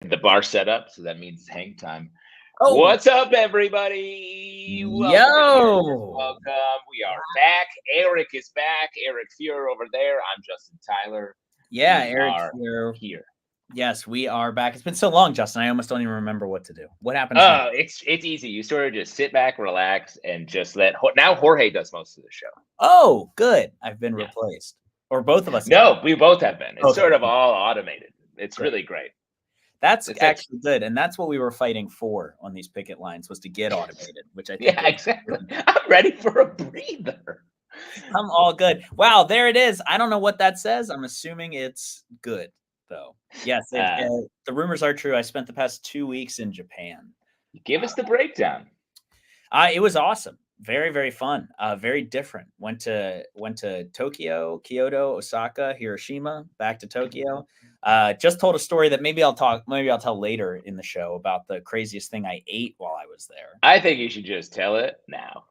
The bar set up, so that means it's hang time. Oh, What's up, everybody? Welcome to Characters. yo. Welcome. We are back. Eric is back. Eric Feurer over there. I'm Justin Tyler. Yeah, We Eric are here. here. Yes, we are back. It's been so long, Justin. I almost don't even remember what to do. What happens next? Oh, it's easy. You sort of just sit back, relax, and just let. Now Jorge does most of the show. Oh, good. I've been Yeah. replaced. Or both of us have. No, we both have been. It's Okay. sort of all automated. It's Great. really great. That's It's actually good. And that's what we were fighting for on these picket lines, was to get automated, which I think. Yeah, exactly. I'm ready for a breather. I'm all good. Wow, there it is. I don't know what that says. I'm assuming it's good, though. Yes, the rumors are true. I spent the past 2 weeks in Japan. Give us the breakdown. It was awesome. Very, very fun. Very different. Went to Tokyo, Kyoto, Osaka, Hiroshima, back to Tokyo. Just told a story that maybe I'll tell later in the show about the craziest thing I ate while I was there. I think you should just tell it now.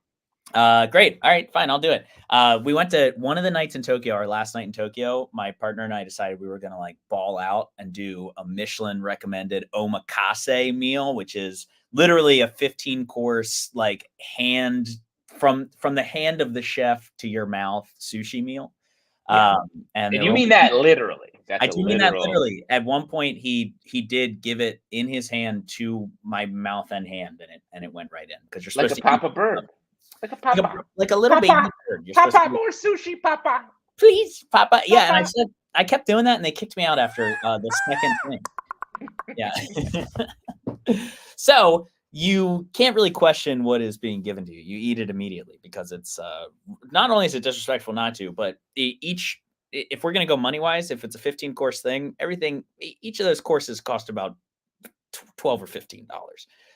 Great. All right, fine. I'll do it. We went to one of the nights in Tokyo, our last night in Tokyo. My partner and I decided we were going to like ball out and do a Michelin recommended omakase meal, which is literally a 15-course, like hand from the hand of the chef to your mouth sushi meal. Yeah. And you mean that literally? I do mean that literally. At one point, he did give it in his hand to my mouth and hand, and it went right in, because you're supposed like a papa bird. Like a papa. Like a little baby bird. You're papa, more sushi, papa. Please, papa. Yeah, and I kept doing that, and they kicked me out after the second thing. Yeah. So you can't really question what is being given to you. You eat it immediately, because it's not only is it disrespectful not to, but if we're going to go money-wise, if it's a 15-course thing, each of those courses cost about $12 or $15.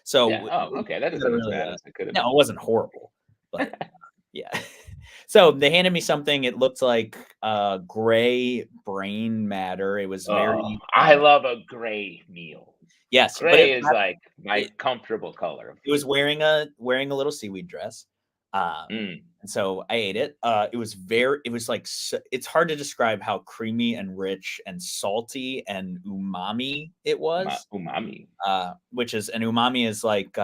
So yeah. Oh, okay, that isn't as bad as it could have been. No, it wasn't horrible. But yeah. So they handed me something. It looked like gray brain matter. It was very. I love a gray meal. Yes, gray is like my comfortable color. It was wearing a little seaweed dress, and so I ate it. It was like, it's hard to describe how creamy and rich and salty and umami it was. Umami, which is umami is like.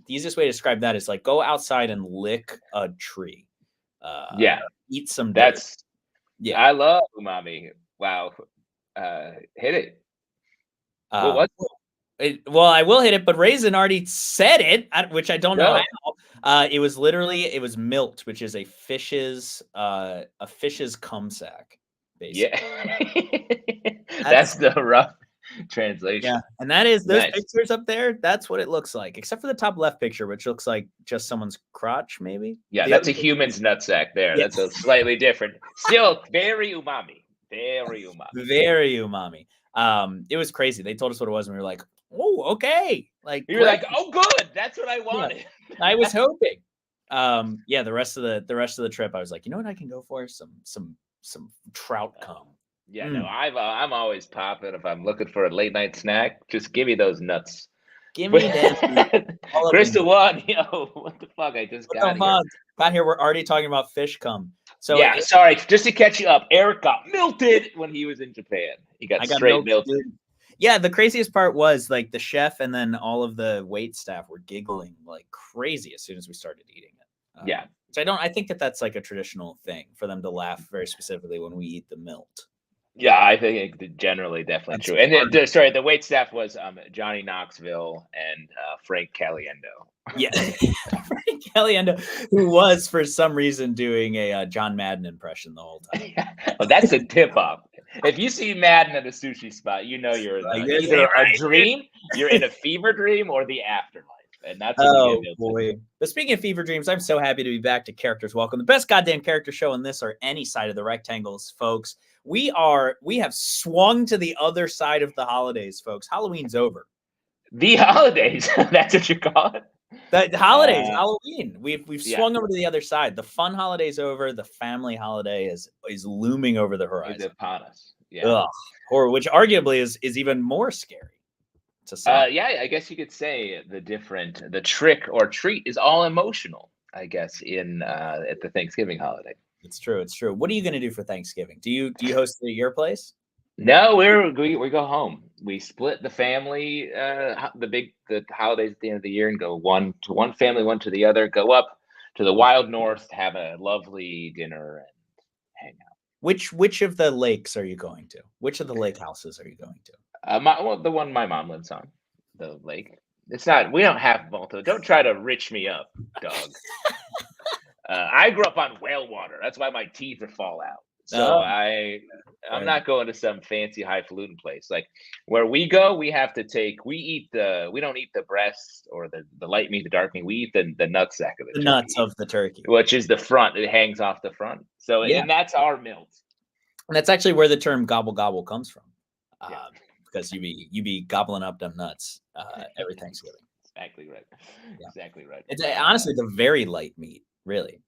The easiest way to describe that is like, go outside and lick a tree. Eat some. That's dirt. I love umami. Wow, hit it. Well, I will hit it, but Raisin already said it, which I don't know how. It was milt, which is a fish's cum sack. Basically. Yeah, that's the rough translation. Yeah, and that is those pictures up there. That's what it looks like, except for the top left picture, which looks like just someone's crotch, maybe. Yeah, that's a human's nutsack there. Yes. That's a slightly different. Still very umami. Very umami. Very umami. It was crazy. They told us what it was, and we were like, "Oh, okay." Like you were like, "Oh, good. That's what I wanted." Yeah, I was hoping. Yeah. The rest of the trip, I was like, you know what I can go for? Some trout cum. Yeah, no, I'm always popping if I'm looking for a late night snack. Just give me those nuts. Give me that. Crystal One, what the fuck? I just got here. We're already talking about fish cum. So yeah, sorry, just to catch you up. Eric got milted when he was in Japan. He got straight milted. Yeah, the craziest part was like the chef and then all of the wait staff were giggling like crazy as soon as we started eating it. Yeah. So I think that's like a traditional thing for them to laugh very specifically when we eat the milt. Yeah, I think generally definitely true. And the wait staff was Johnny Knoxville and Frank Caliendo. Yeah, Frank Caliendo, who was for some reason doing a John Madden impression the whole time. Well, that's a tip off. If you see Madden at a sushi spot, you know you're either a dream, you're in a fever dream, or the afterlife. And that's boy. But speaking of fever dreams, I'm so happy to be back to Characters Welcome, the best goddamn character show in this or any side of the rectangles, folks. We have swung to the other side of the holidays, folks. Halloween's over. The holidays. That's what you call it. The holidays, Halloween. We've swung over to the other side. The fun holiday's over. The family holiday is looming over the horizon. It's upon us. Yeah. Or which arguably is even more scary. Yeah, I guess you could say the trick or treat is all emotional, I guess, at the Thanksgiving holiday. It's true. What are you going to do for Thanksgiving? Do you host it at your place? No, we go home. We split the family, the holidays at the end of the year, and go one to one family, one to the other. Go up to the wild north, have a lovely dinner, and hang out. Which of the lakes are you going to? Which of the lake houses are you going to? The one my mom lives on, the lake. It's not. We don't have multiple. Don't try to rich me up, dog. I grew up on whale water. That's why my teeth are fall out. So I'm not going to some fancy highfalutin place. Like where we go, we have to take. We don't eat the breast or the light meat, the dark meat. We eat the nutsack of the turkey, nuts of the turkey, which is the front. It hangs off the front. So and that's our milt. And that's actually where the term gobble gobble comes from. Because you be gobbling up them nuts every Thanksgiving. Exactly right. Yeah. Exactly right. It's honestly the very light meat, really.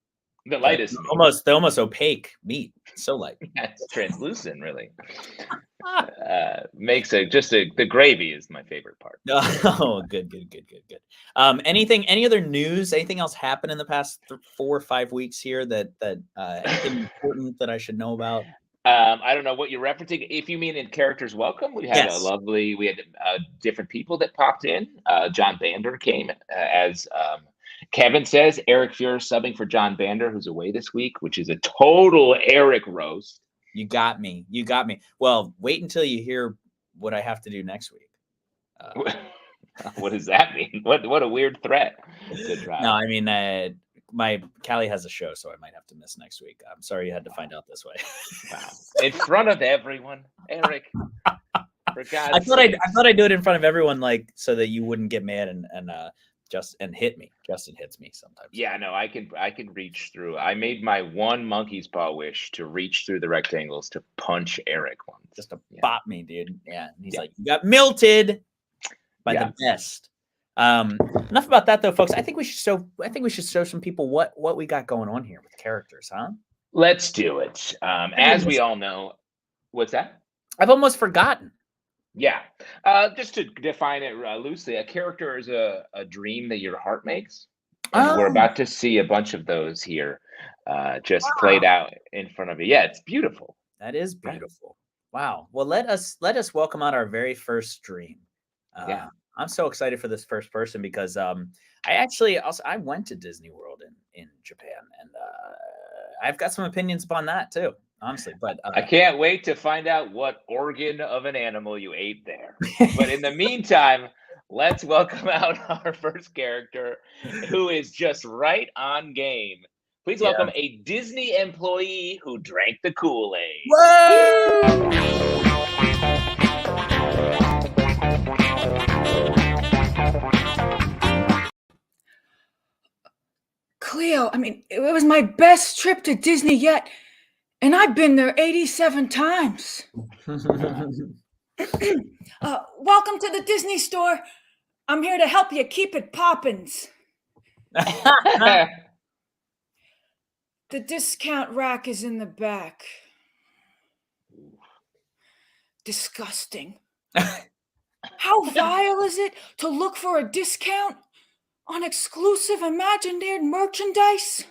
The lightest, almost opaque meat. So light. It's translucent, really. Makes the gravy is my favorite part. Oh, good. Any other news? Anything else happened in the past 4 or 5 weeks here that anything important that I should know about? I don't know what you're referencing. If you mean in Characters Welcome, we had different people that popped in. John Bander came as Kevin says, Eric Feurer subbing for John Bander, who's away this week, which is a total Eric roast. You got me. Well, wait until you hear what I have to do next week. What does that mean? What a weird threat. No, I mean, my Callie has a show, so I might have to miss next week. I'm sorry you had to find out this way. Wow. In front of everyone, Eric. For God's I thought I'd do it in front of everyone, like so that you wouldn't get mad and hit me. Justin hits me sometimes. Yeah, no, I can reach through. I made my one monkey's paw wish to reach through the rectangles to punch Eric once. Just to bop me, dude. Yeah. And he's like, you got milted by the best. Enough about that though, folks. I think we should show some people what we got going on here with characters, huh? Let's do it. As we all know, what's that? I've almost forgotten. Yeah. Just to define it loosely, a character is a dream that your heart makes. And we're about to see a bunch of those here just played out in front of you. Yeah, it's beautiful. That is beautiful. Right? Wow. Well, let us welcome out our very first dream. I'm so excited for this first person because I went to Disney World in Japan, and I've got some opinions upon that too. Honestly, but I can't wait to find out what organ of an animal you ate there. But in the meantime, let's welcome out our first character who is just right on game. Please welcome a Disney employee who drank the Kool-Aid. Whoa! Cleo, I mean, it was my best trip to Disney yet. And I've been there 87 times. Welcome to the Disney store. I'm here to help you keep it poppins'. The discount rack is in the back. Disgusting. How vile is it to look for a discount on exclusive Imagineered merchandise?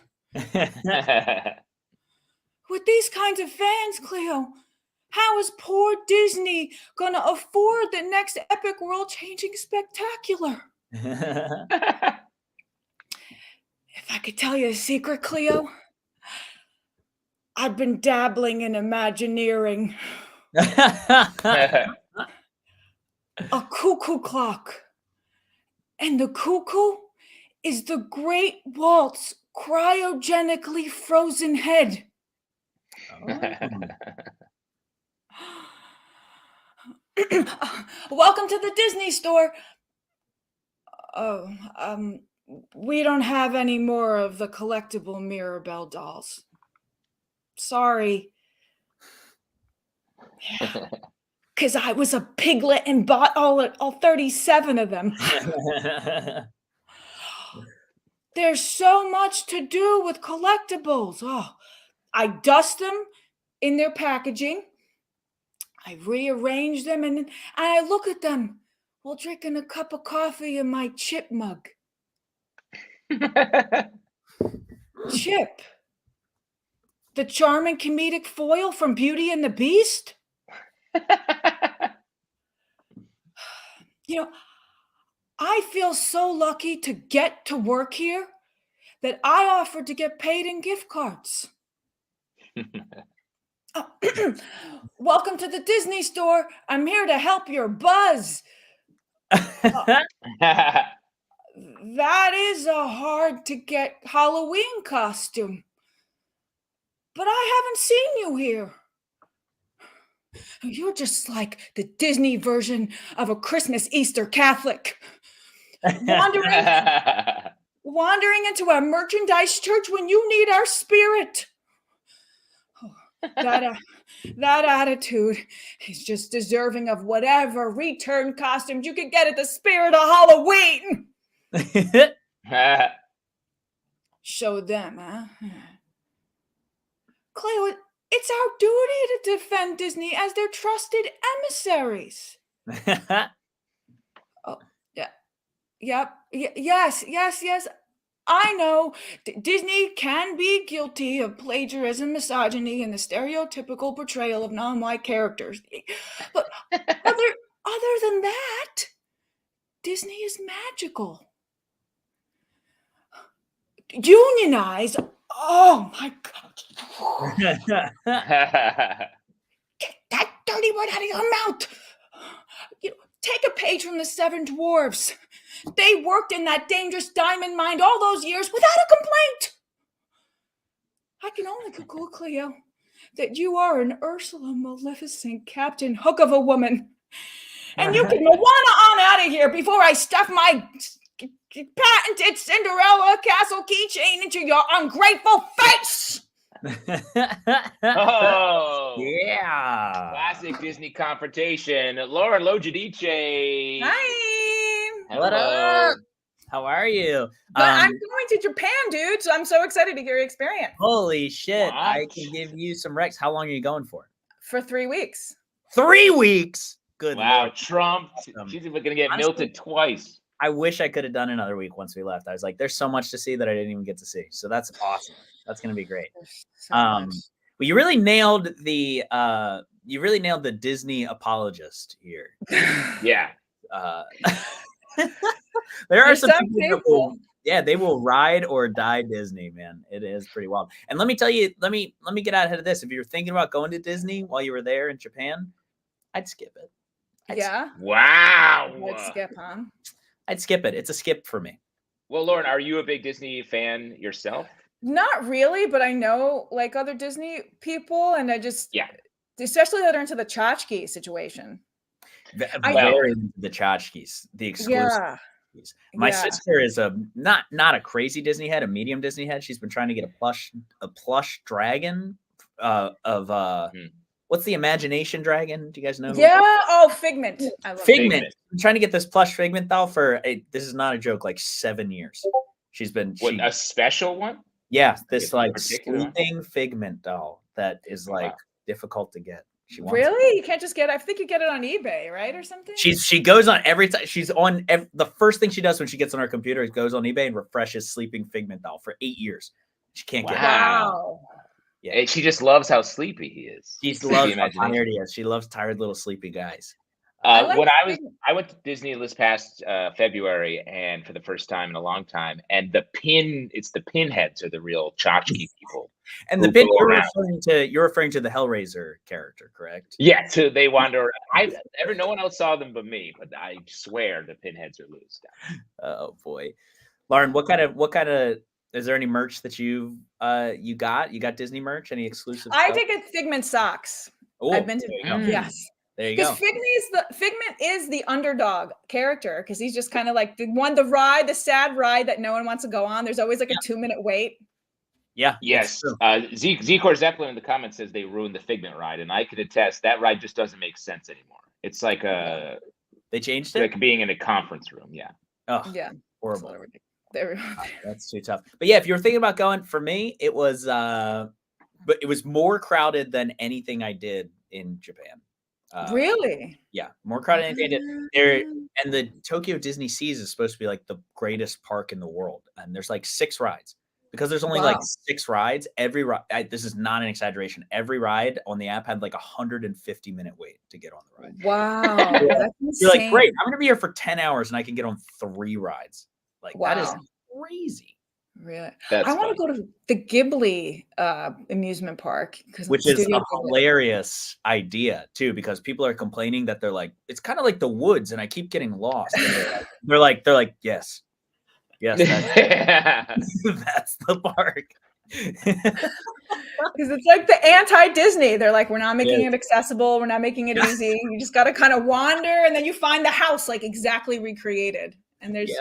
With these kinds of fans, Cleo, how is poor Disney going to afford the next epic world-changing spectacular? If I could tell you a secret, Cleo, I've been dabbling in Imagineering. A cuckoo clock. And the cuckoo is the Great Walt's cryogenically frozen head. Welcome to the Disney store. We don't have any more of the collectible Mirabelle dolls. Sorry. Because I was a piglet and bought all 37 of them. There's so much to do with collectibles. Oh, I dust them in their packaging. I rearrange them and I look at them while drinking a cup of coffee in my Chip mug. Chip, the charming comedic foil from Beauty and the Beast? You know, I feel so lucky to get to work here that I offered to get paid in gift cards. Oh, welcome to the Disney store. I'm here to help your buzz. That is a hard to get Halloween costume. But I haven't seen you here. You're just like the Disney version of a Christmas Easter Catholic. Wandering into a merchandise church when you need our spirit. Oh, that attitude is just deserving of whatever return costumes you could get at the Spirit of Halloween. Show them, huh? Cleo, it's our duty to defend Disney as their trusted emissaries. Oh, yeah. Yep. Yes. I know Disney can be guilty of plagiarism, misogyny, and the stereotypical portrayal of non-white characters. But other than that, Disney is magical. Unionize. Oh my God. Get that dirty word out of your mouth. Take a page from the Seven Dwarfs. They worked in that dangerous diamond mine all those years without a complaint. I can only conclude, Cleo, that you are an Ursula Maleficent Captain Hook of a woman. And you can Moana on out of here before I stuff my patented Cinderella castle keychain into your ungrateful face. Oh, yeah. Classic Disney confrontation. Lauren Lojadice. Hi. What up? How are you? But I'm going to Japan, dude, so I'm so excited to hear your experience. Holy shit. What? I can give you some recs. How long are you going for? For 3 weeks. 3 weeks? Good Wow, Lord. Trump. She's even going to get Honestly, milted twice. I wish I could have done another week once we left. I was like, there's so much to see that I didn't even get to see. So that's awesome. That's going to be great. So much. But you really nailed the Disney apologist here. Yeah. There are There's some some people they will ride or die Disney, man. It is pretty wild. And let me tell you, let me get out ahead of this. If you're thinking about going to Disney while you were there in Japan, I'd skip it. Wow. Let's skip, huh? I'd skip it. It's a skip for me. Well, Lauren, are you a big Disney fan yourself? Not really, but I know like other Disney people, and I just especially that are into the tchotchke situation. Very into the tchotchkes, the exclusive. Yeah. My sister is not a crazy Disney head, a medium Disney head. She's been trying to get a plush dragon of what's the imagination dragon? Do you guys know? Figment. I love Figment. I'm trying to get this plush Figment doll for this is not a joke, like 7 years. She's been a special one? Yeah, this like sleeping Figment doll that is like difficult to get. Really? You can't just get it. I think you get it on eBay, right? Or something? She goes on every time. She's on the first thing she does when she gets on her computer is goes on eBay and refreshes Sleeping Figment doll for 8 years. She can't get it. Wow. Yeah. And she just loves how sleepy he is. She loves how tired he is. She loves tired little sleepy guys. I went to Disney this past February, and for the first time in a long time, and it's the pinheads are the real tchotchke people. And the pin you're referring to the Hellraiser character, correct? Yeah, so they wander around. No one else saw them but me, but I swear the pinheads are loose. Oh boy, Lauren, what kind of is there any merch that you got? You got Disney merch? Any exclusive? I did get Figment socks. I've been to yes. There you go. Because Figment is the underdog character because he's just kind of like the sad ride that no one wants to go on. There's always like a 2-minute wait. Yeah. Yes. Zcor Zeppelin in the comments says they ruined the Figment ride, and I could attest that ride just doesn't make sense anymore. It's like they changed it, like being in a conference room. Yeah. Oh, yeah. Horrible. That's too tough. But yeah, if you're thinking about going, for me, it was but it was more crowded than anything I did in Japan. Really? Yeah, more crowded than anything I did there. And the Tokyo Disney Seas is supposed to be like the greatest park in the world, and there's like 6 rides. because there's only like 6 rides. Every ride, this is not an exaggeration. Every ride on the app had like 150-minute wait to get on the ride. Wow. You're like, great, I'm going to be here for 10 hours and I can get on 3 rides. Like, that is crazy. Really? That's I want to go to the Ghibli amusement park, which is a hilarious idea too, because people are complaining that they're like, it's kind of like the woods and I keep getting lost. And they're like, yes, that's the park. Because it's like the anti-Disney. They're like, we're not making it accessible. We're not making it easy. You just got to kind of wander, and then you find the house like exactly recreated. And there's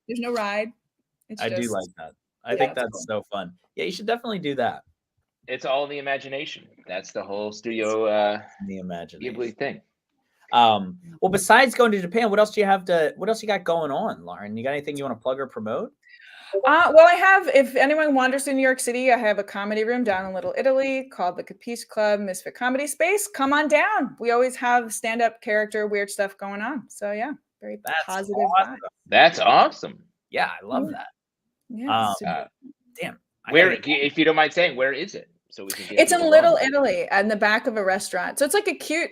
no ride. I do like that. I think that's so fun. Yeah, you should definitely do that. It's all in the imagination. That's the whole studio the imagination Ghibli thing. Well, besides going to Japan, what else you got going on, Lauren? You got anything you want to plug or promote? Well, I have, if anyone wanders to New York City, I have a comedy room down in Little Italy called the Capiche Club Misfit Comedy Space. Come on down. We always have stand-up character, weird stuff going on. So yeah, very positive. Awesome. That's awesome. Yeah, I love that. Yeah. Damn. Where, if you don't mind saying, where is it? So we can get it's in Little Italy in the back of a restaurant. So it's like a cute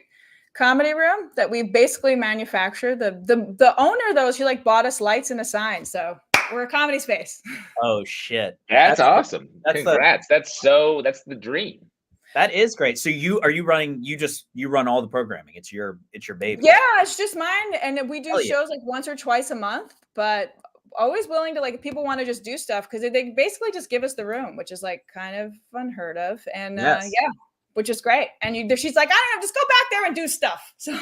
comedy room that we basically manufacture. The owner, though, she like bought us lights and a sign. So we're a comedy space. Oh shit. That's awesome. Congrats. That's the dream. That is great. So you run all the programming. It's your baby. Yeah, it's just mine. And we do shows like once or twice a month, but always willing to, like, if people want to just do stuff, because they basically just give us the room, which is like kind of unheard of. And which is great. And she's like, I don't know, just go back there and do stuff. So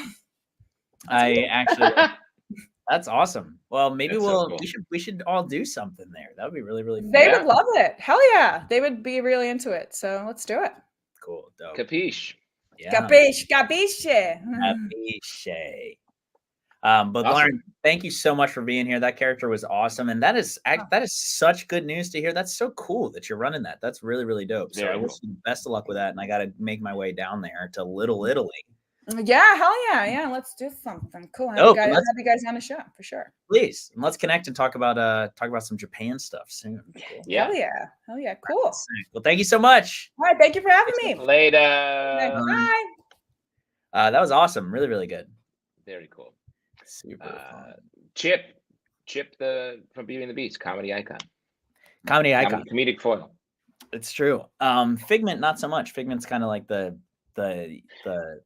that's awesome. Well, maybe we should all do something there. That would be really, really fun. They would love it. Hell yeah. They would be really into it. So let's do it. Cool. Dope. Capiche. Yeah. Capiche. Capiche. But awesome. Lauren, thank you so much for being here. That character was awesome. And that is such good news to hear. That's so cool that you're running that. That's really, really dope. So I wish you the best of luck with that. And I got to make my way down there to Little Italy. Yeah, hell yeah. Yeah, let's do something. Cool. Have you guys on the show for sure. Please. And let's connect and talk about some Japan stuff soon. Cool. Yeah. Hell yeah. Cool. Well, thank you so much. All right, thank you for having me. Later. Bye. That was awesome. Really, really good. Very cool. Super fun. Chip from Beauty and the Beast, comedy icon. Comedic foil. It's true. Figment, not so much. Figment's kind of like the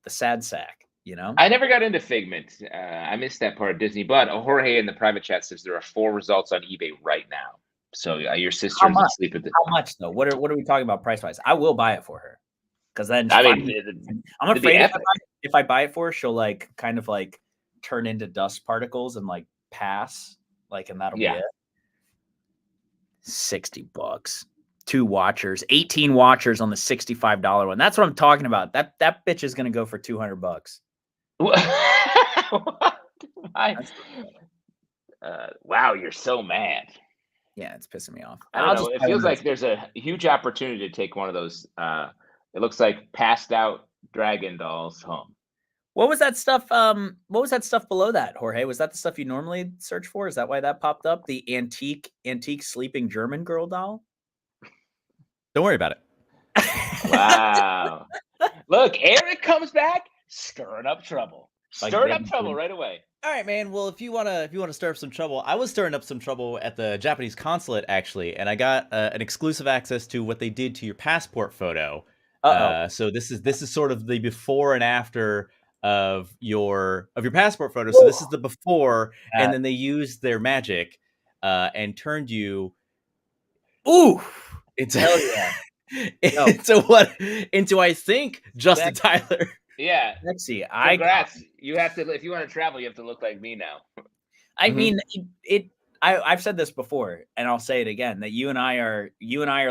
sad sack, you know. I never got into Figment. I missed that part of Disney. But Jorge in the private chat says there are 4 results on eBay right now. So your sister is asleep at the. How much though? What are we talking about price wise? I will buy it for her, because then I'm afraid if I buy it for her, she'll like kind of like turn into dust particles and like pass, like, and that'll be it. $60. 2 watchers, 18 watchers on the $65 one. That's what I'm talking about. That bitch is gonna go for $200. Wow, you're so mad. Yeah, it's pissing me off. I don't know. It feels like there's a huge opportunity to take one of those. It looks like passed out dragon dolls home. What was that stuff? What was that stuff below that, Jorge? Was that the stuff you normally search for? Is that why that popped up? The antique sleeping German girl doll? Don't worry about it. Wow. Look, Eric comes back, stirring up trouble. Stirring up trouble right away. All right, man. Well, if you wanna stir up some trouble, I was stirring up some trouble at the Japanese consulate actually, and I got an exclusive access to what they did to your passport photo. So this is sort of the before and after of your passport photo. So this is the before, and then they used their magic and turned you. Ooh. Into I think Justin Tyler. Yeah. Let's see. Congrats. You have to, if you want to travel, you have to look like me now. I mean, I've said this before, and I'll say it again, that you and I are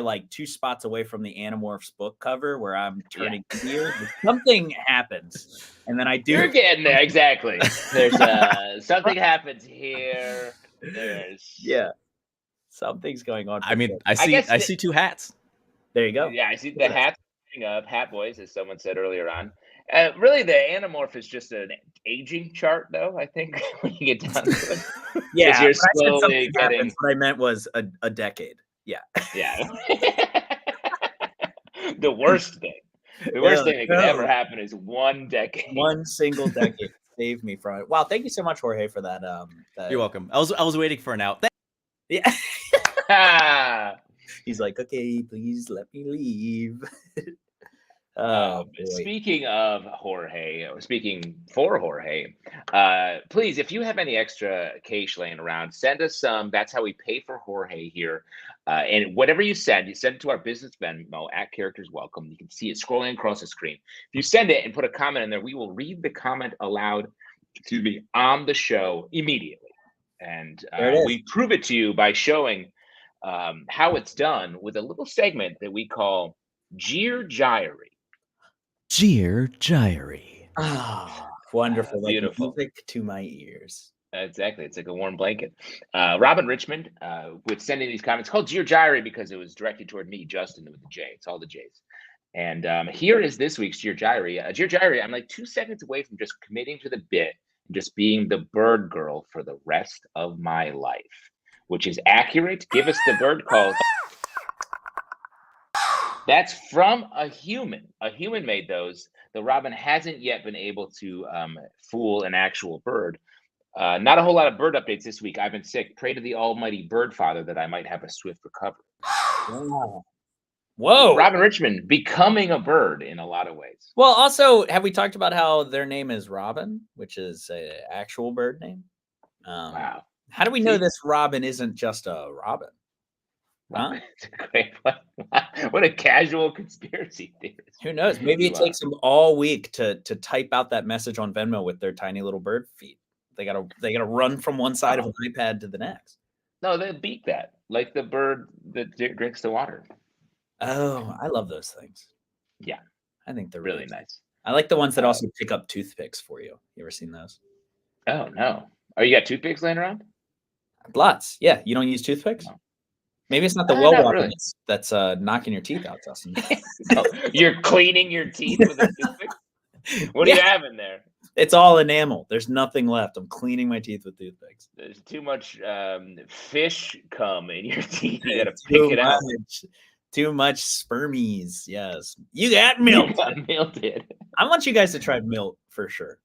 like 2 spots away from the Animorphs book cover where I'm turning to you. Something happens, and then I do. You're getting there, exactly. There's something happens here. Something's going on. I mean, I see 2 hats. There you go. Yeah, I see the hats up, Hat Boys, as someone said earlier on. Really, the Animorph is just an aging chart, though, I think, when you get down to it. Yeah, you're slowly getting. What I meant was a decade. Yeah. Yeah. The worst thing. The worst thing that could ever happen is 1 decade. One single decade saved me from it. Wow, thank you so much, Jorge, for that. You're welcome. I was waiting for an out. Yeah. He's like, okay, please let me leave. Speaking of Jorge, or speaking for Jorge, please, if you have any extra cash laying around, send us some. That's how we pay for Jorge here. And whatever you send it to our business Venmo at Characters Welcome. You can see it scrolling across the screen. If you send it and put a comment in there, we will read the comment aloud, on the show immediately. And we prove it to you by showing how it's done with a little segment that we call Jeer Gyry. Jeer Gyry. Wonderful. Beautiful. Like music to my ears. Exactly. It's like a warm blanket. Robin Richmond would send in these comments called Jeer Gyry because it was directed toward me, Justin, with the J. It's all the J's. And here is this week's Jeer Gyry. Jeer Gyry, I'm like 2 seconds away from just committing to the bit and just being the bird girl for the rest of my life, which is accurate. Give us the bird call. That's from a human. A human made those. The Robin hasn't yet been able to fool an actual bird. Not a whole lot of bird updates this week. I've been sick. Pray to the almighty bird father that I might have a swift recovery. Wow. Whoa. Robin Richmond becoming a bird in a lot of ways. Well, also, have we talked about how their name is Robin, which is an actual bird name? Wow. How do we know this Robin isn't just a Robin? Huh? Great. What a casual conspiracy theorist. Who knows? Maybe it takes them all week to type out that message on Venmo with their tiny little bird feet. They gotta run from one side of an iPad to the next. No, they beat that, like the bird that drinks the water. Oh, I love those things. Yeah, I think they're really nice. I like the ones that also pick up toothpicks for you. You ever seen those? Oh no! Oh, you got toothpicks laying around? Lots. Yeah, you don't use toothpicks. No. Maybe it's not the water that's knocking your teeth out, Justin. No, you're cleaning your teeth with a toothpick? What do you have in there? It's all enamel. There's nothing left. I'm cleaning my teeth with toothpicks. There's too much fish cum in your teeth. You gotta pick it out. Too much spermies. Yes. You got milk. Milted. I want you guys to try milk for sure.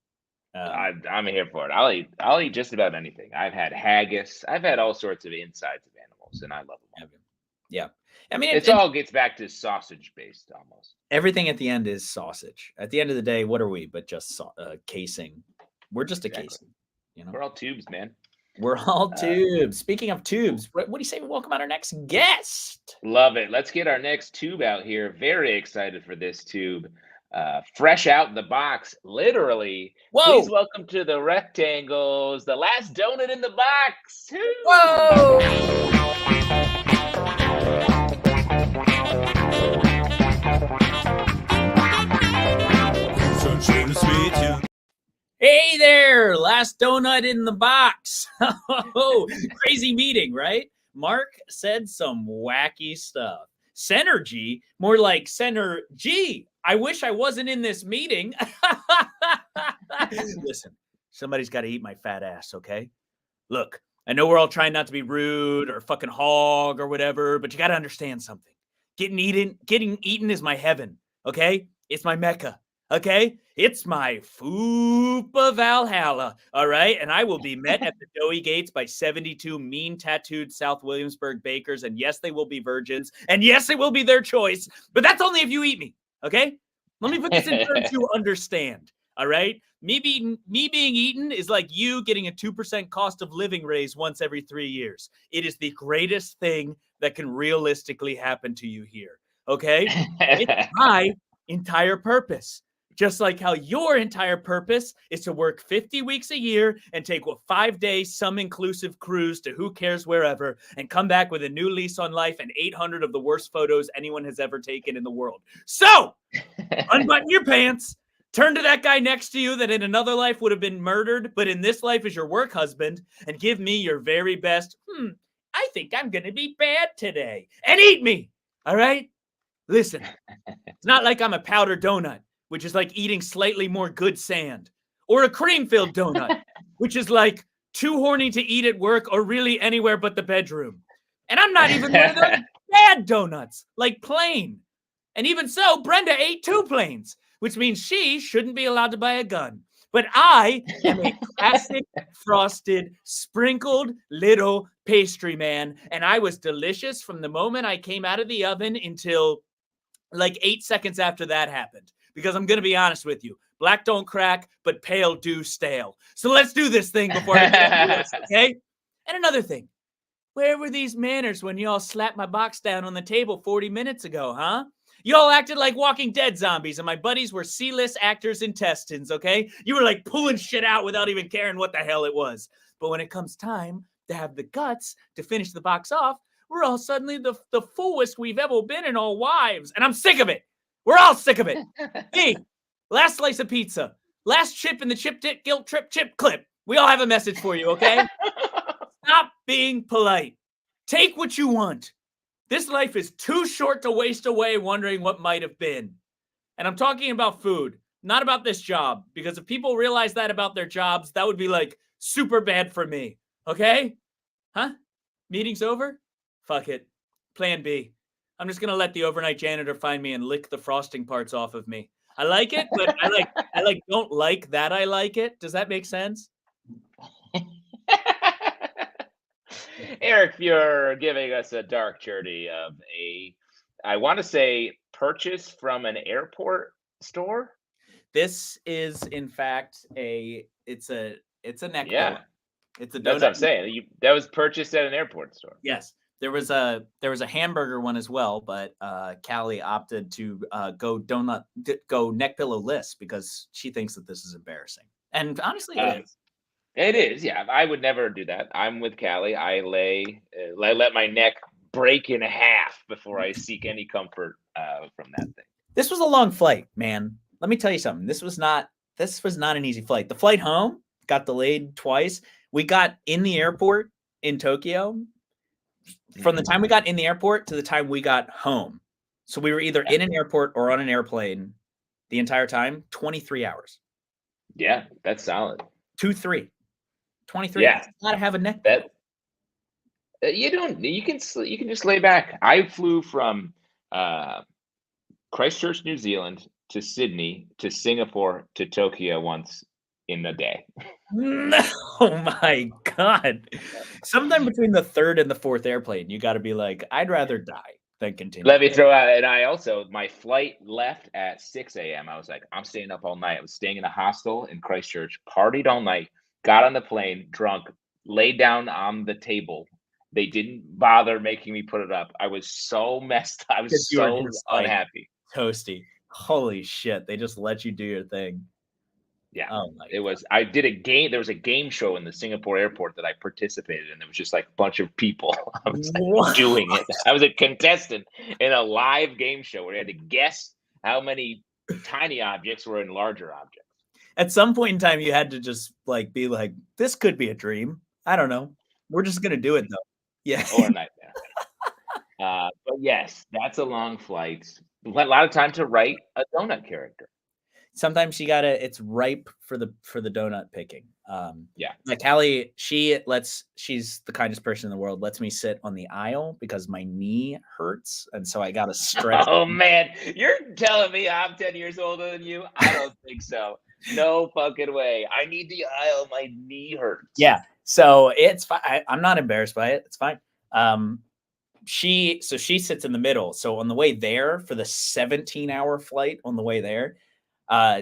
I'm here for it. I'll eat just about anything. I've had haggis. I've had all sorts of insides of animals, and I love them all. Yeah. I mean, it all gets back to sausage based almost. Everything at the end is sausage. At the end of the day, what are we but just casing? We're just a casing. You know, we're all tubes, man. We're all tubes. Speaking of tubes, what do you say we welcome out our next guest? Love it. Let's get our next tube out here. Very excited for this tube. Fresh out the box, literally. Whoa. Please welcome to the rectangles, the last donut in the box. Whoa. Hey there, last donut in the box. Oh, crazy meeting, right? Mark said some wacky stuff. Synergy, more like Synergy. I wish I wasn't in this meeting. Listen, somebody's got to eat my fat ass, okay? Look, I know we're all trying not to be rude or fucking hog or whatever, but you got to understand something. Getting eaten is my heaven, okay? It's my Mecca. Okay, it's my Fupa Valhalla, all right? And I will be met at the doughy gates by 72 mean tattooed South Williamsburg bakers. And yes, they will be virgins. And yes, it will be their choice. But that's only if you eat me, okay? Let me put this in terms you understand, all right? Me being eaten is like you getting a 2% cost of living raise once every 3 years. It is the greatest thing that can realistically happen to you here, okay? It's my entire purpose. Just like how your entire purpose is to work 50 weeks a year and take a 5-day some-inclusive cruise to who cares wherever and come back with a new lease on life and 800 of the worst photos anyone has ever taken in the world. So, unbutton your pants, turn to that guy next to you that in another life would have been murdered, but in this life is your work husband, and give me your very best, I think I'm going to be bad today, and eat me, all right? Listen, it's not like I'm a powdered donut, which is like eating slightly more good sand, or a cream-filled donut, which is like too horny to eat at work or really anywhere but the bedroom. And I'm not even one of those bad donuts, like plain. And even so, Brenda ate 2 planes, which means she shouldn't be allowed to buy a gun. But I am a classic frosted, sprinkled little pastry man. And I was delicious from the moment I came out of the oven until like 8 seconds after that happened. Because I'm going to be honest with you. Black don't crack, but pale do stale. So let's do this thing before I get into this, okay? And another thing. Where were these manners when y'all slapped my box down on the table 40 minutes ago, huh? Y'all acted like Walking Dead zombies, and my buddies were C-list actors' intestines, okay? You were like pulling shit out without even caring what the hell it was. But when it comes time to have the guts to finish the box off, we're all suddenly the fullest we've ever been in our wives. And I'm sick of it. We're all sick of it. Hey, last slice of pizza. Last chip in the chip dip guilt trip chip clip. We all have a message for you, okay? Stop being polite. Take what you want. This life is too short to waste away wondering what might have been. And I'm talking about food, not about this job. Because if people realize that about their jobs, that would be like super bad for me. Okay? Huh? Meeting's over? Fuck it. Plan B. I'm just going to let the overnight janitor find me and lick the frosting parts off of me. I like it, but I don't like that I like it. Does that make sense? Eric, you're giving us a dark journey of I want to say, purchase from an airport store. This is, in fact, it's a neck. Yeah, it's a donut. That's what I'm saying. That was purchased at an airport store. Yes, there was a hamburger one as well, but Callie opted to go neck pillow-less because she thinks that this is embarrassing, and honestly, it is. It is, yeah. I would never do that. I'm with Callie. I let my neck break in half before I seek any comfort from that thing. This was a long flight, man. Let me tell you something. This was not an easy flight. The flight home got delayed twice. We got in the airport in Tokyo. From the time we got in the airport to the time we got home. So we were either in an airport or on an airplane the entire time, 23 hours. Yeah, that's solid. 23. 23. Yeah. Gotta have a neck. You can just lay back. I flew from Christchurch, New Zealand to Sydney to Singapore to Tokyo once in a day. Oh my God. Sometime between the 3rd and the 4th airplane, you got to be like, I'd rather die than continue. Let me throw out, and my flight left at 6 a.m. I was like, I'm staying up all night. I was staying in a hostel in Christchurch, partied all night, got on the plane, drunk, laid down on the table. They didn't bother making me put it up. I was so messed up. I was so unhappy. Toasty. Holy shit. They just let you do your thing. Yeah. Oh my it was. I did a game. There was a game show in the Singapore airport that I participated in. It was just like a bunch of people. I was like doing it. I was a contestant in a live game show where you had to guess how many tiny objects were in larger objects. At some point in time, you had to just like be like, this could be a dream. I don't know. We're just going to do it though. Yeah. Or a nightmare. But yes, that's a long flight. A lot of time to write a donut character. Sometimes it's ripe for the donut picking. Yeah. Like Callie, she's the kindest person in the world, lets me sit on the aisle because my knee hurts. And so I got to stretch. Oh man, you're telling me I'm 10 years older than you? I don't think so. No fucking way. I need the aisle. My knee hurts. Yeah. So it's fine. I'm not embarrassed by it. It's fine. She sits in the middle. So on the way there for the 17-hour flight on the way there,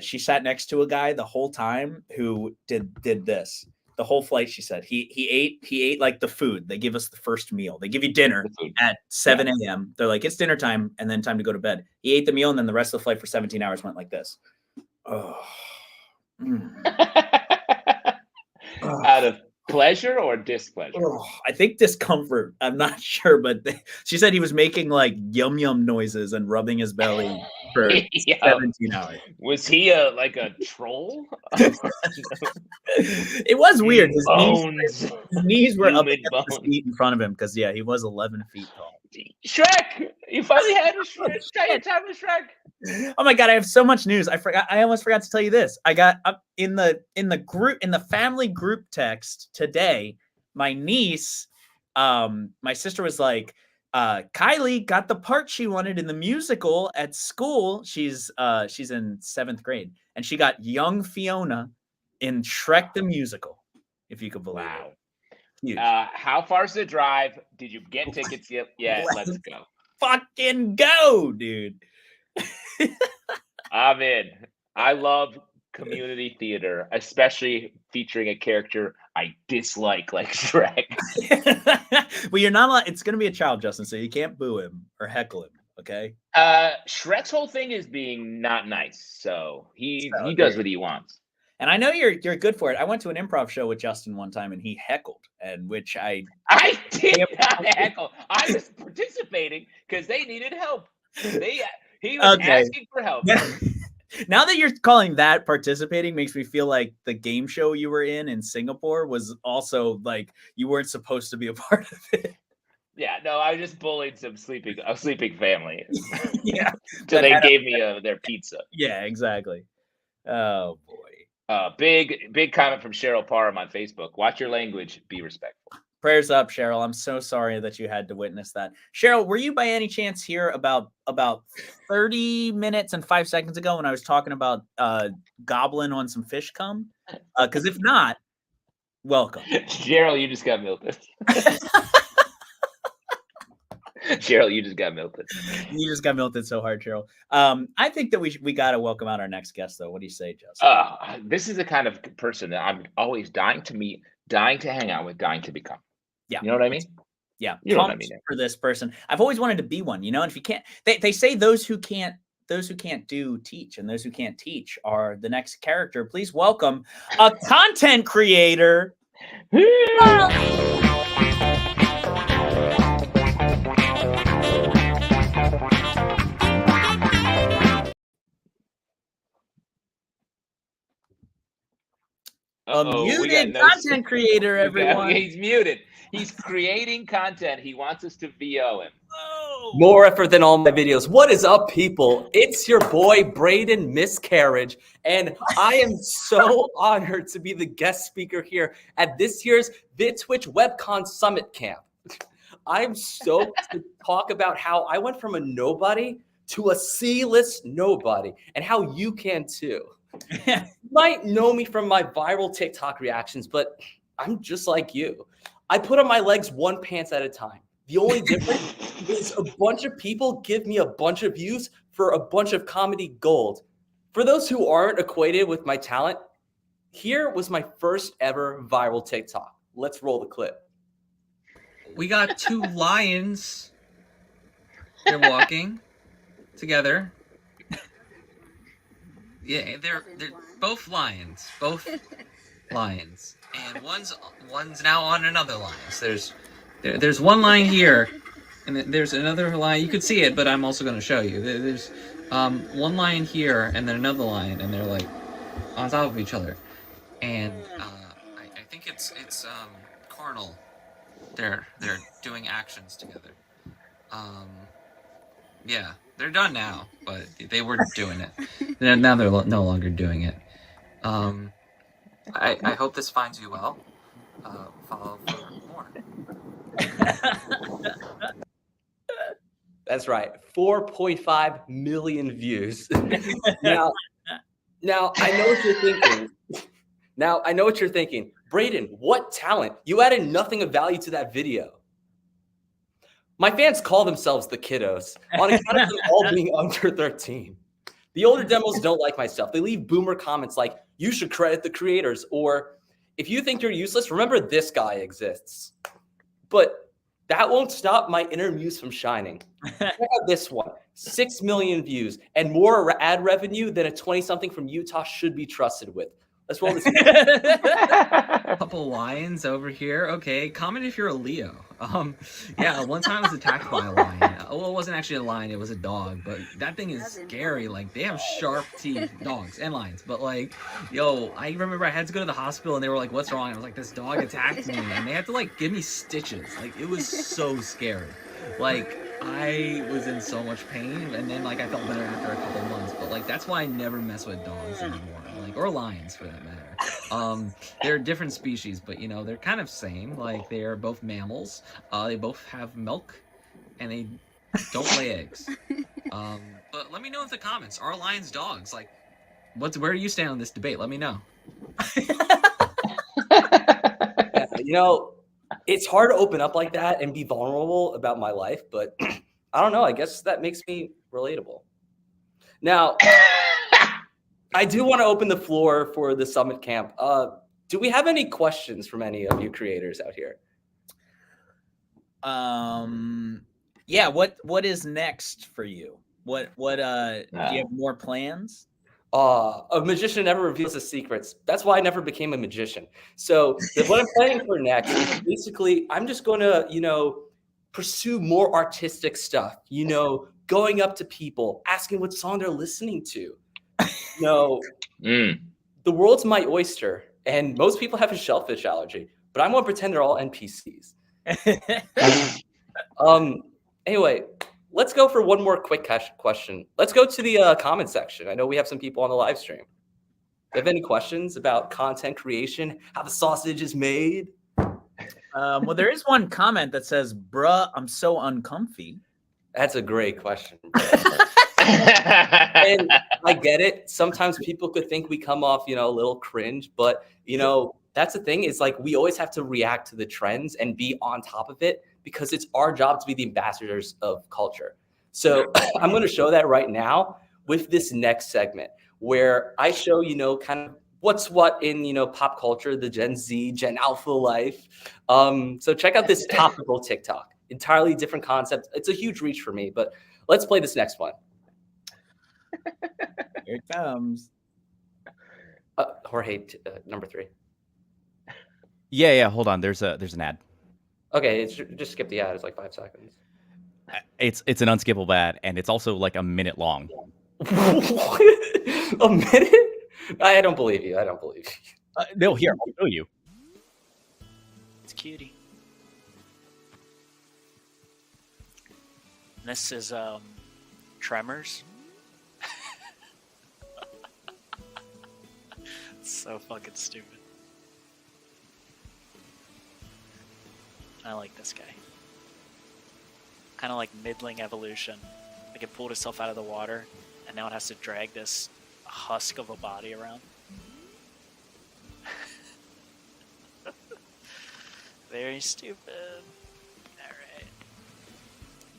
she sat next to a guy the whole time who did this the whole flight. She said he ate like the food. They give us the first meal. They give you dinner at 7 a.m. They're like, it's dinner time and then time to go to bed. He ate the meal and then the rest of the flight for 17 hours went like this. Oh. Out of pleasure or displeasure? Oh, I think discomfort. I'm not sure, but she said he was making like yum yum noises and rubbing his belly for 17 hours. Was he like a troll? It was weird. His knees were up against his feet in front of him because he was 11 feet tall. Shrek! You finally had a Shrek. Time with Shrek. Oh my God, I have so much news. I almost forgot to tell you this. I got up in the family group text today. My niece my sister was like, Kylie got the part she wanted in the musical at school. She's in 7th grade, and she got young Fiona in Shrek the Musical, if you could believe it. Huge. How far's the drive? Did you get tickets yet? Yeah, let's go. Fucking go, dude. I'm in. I love community theater, especially featuring a character I dislike like Shrek. Well, you're not allowed. It's going to be a child, Justin, so you can't boo him or heckle him, okay? Shrek's whole thing is being not nice, so he does what he wants. And I know you're good for it. I went to an improv show with Justin one time, and he heckled, and which I did not heckle. I was participating because they needed help. He was asking for help. Now that you're calling that participating makes me feel like the game show you were in Singapore was also like you weren't supposed to be a part of it. Yeah, no, I just bullied a sleeping family. Yeah. So they gave me their pizza. Yeah, exactly. Oh boy. Big comment from Cheryl Parham on Facebook. Watch your language, be respectful. Prayers up, Cheryl. I'm so sorry that you had to witness that. Cheryl, were you by any chance here about 30 minutes and 5 seconds ago when I was talking about gobbling on some fish cum? Because if not, welcome. Cheryl, you just got melted. Cheryl, you just got melted. You just got melted so hard, Cheryl. I think that we got to welcome out our next guest, though. What do you say, Justin? This is the kind of person that I'm always dying to meet, dying to hang out with, dying to become. Yeah. You know what I mean? Yeah. You know what I mean. For this person. I've always wanted to be one, and if you can't, they say those who can't do teach, and those who can't teach are the next character. Please welcome a content creator. A muted content creator, everyone. He's muted. He's creating content. He wants us to VO him. Oh. More effort than all my videos. What is up, people? It's your boy, Braden Miscarriage, and I am so honored to be the guest speaker here at this year's VidTwitch WebCon Summit Camp. I'm stoked to talk about how I went from a nobody to a C-list nobody, and how you can too. You might know me from my viral TikTok reactions, but I'm just like you. I put on my legs one pants at a time. The only difference is a bunch of people give me a bunch of views for a bunch of comedy gold. For those who aren't acquainted with my talent, here was my first ever viral TikTok. Let's roll the clip. We got two lions. They're walking together. Yeah, they're both lions. And one's now on another lion. So there's one line here, and there's another line. You could see it, but I'm also going to show you. There's one lion here, and then another lion, and they're like on top of each other. And I think it's carnal. They're doing actions together. Yeah, they're done now, but they were doing it. Now they're no longer doing it. I hope this finds you well. Follow for more. That's right, 4.5 million views. Now I know what you're thinking. Braden, what talent? You added nothing of value to that video. My fans call themselves the kiddos on account of them all being under 13. The older demos don't like my stuff. They leave boomer comments like, you should credit the creators, or if you think you're useless, remember this guy exists. But that won't stop my inner muse from shining. Check out this one, 6 million views and more ad revenue than a 20-something from Utah should be trusted with. Let's roll this. Couple lions over here. Okay, comment if you're a Leo. Yeah, one time I was attacked by a lion. Well, it wasn't actually a lion, it was a dog, but that thing is scary. Like, they have sharp teeth, dogs and lions. But like, yo, I remember I had to go to the hospital and they were like, what's wrong? I was like, this dog attacked me, and they had to like give me stitches. Like, it was so scary. Like, I was in so much pain, and then like I felt better after a couple months. But like that's why I never mess with dogs anymore, like or lions for that matter. They're different species, but you know they're kind of same. Like they are both mammals. They both have milk, and they don't lay eggs. But let me know in the comments. Are lions dogs? Like, where do you stand on this debate? Let me know. Yeah, you know, it's hard to open up like that and be vulnerable about my life, but I don't know. I guess that makes me relatable. Now, I do want to open the floor for the Summit Camp. Do we have any questions from any of you creators out here? Yeah. What is next for you? What do you have more plans? A magician never reveals his secrets. That's why I never became a magician. So what I'm planning for next is basically I'm just going to, you know, pursue more artistic stuff, you know, going up to people, asking what song they're listening to. You know, the world's my oyster, and most people have a shellfish allergy, but I'm going to pretend they're all NPCs. Anyway, let's go for one more quick question. Let's go to the comment section. I know we have some people on the live stream. Do you have any questions about content creation, how the sausage is made? Well, there is one comment that says, "Bruh, I'm so uncomfy." That's a great question. And I get it. Sometimes people could think we come off, you know, a little cringe, but you know, that's the thing is like we always have to react to the trends and be on top of it because it's our job to be the ambassadors of culture. So I'm going to show that right now with this next segment where I show, you know, kind of what's what in, you know, pop culture, the Gen Z, Gen Alpha life. So check out this topical TikTok. Entirely different concept. It's a huge reach for me, but let's play this next one. Here it comes. Jorge, number 3. Yeah. Hold on. There's an ad. Okay, just skip the ad. It's like 5 seconds. It's an unskippable ad, and it's also like a minute long. A minute? I don't believe you. No, here, I'll show you. It's cutie. This is Tremors. It's so fucking stupid. I like this guy. Kind of like middling evolution. Like it pulled itself out of the water, and now it has to drag this husk of a body around. Very stupid. Alright.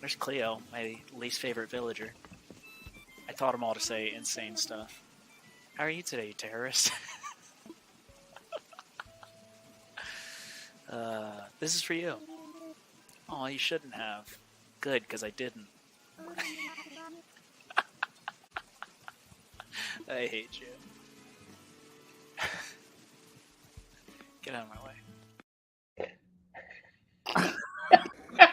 There's Cleo, my least favorite villager. I taught them all to say insane stuff. How are you today, you terrorist? This is for you. Oh, you shouldn't have. Good, because I didn't. I hate you. Get out of my way.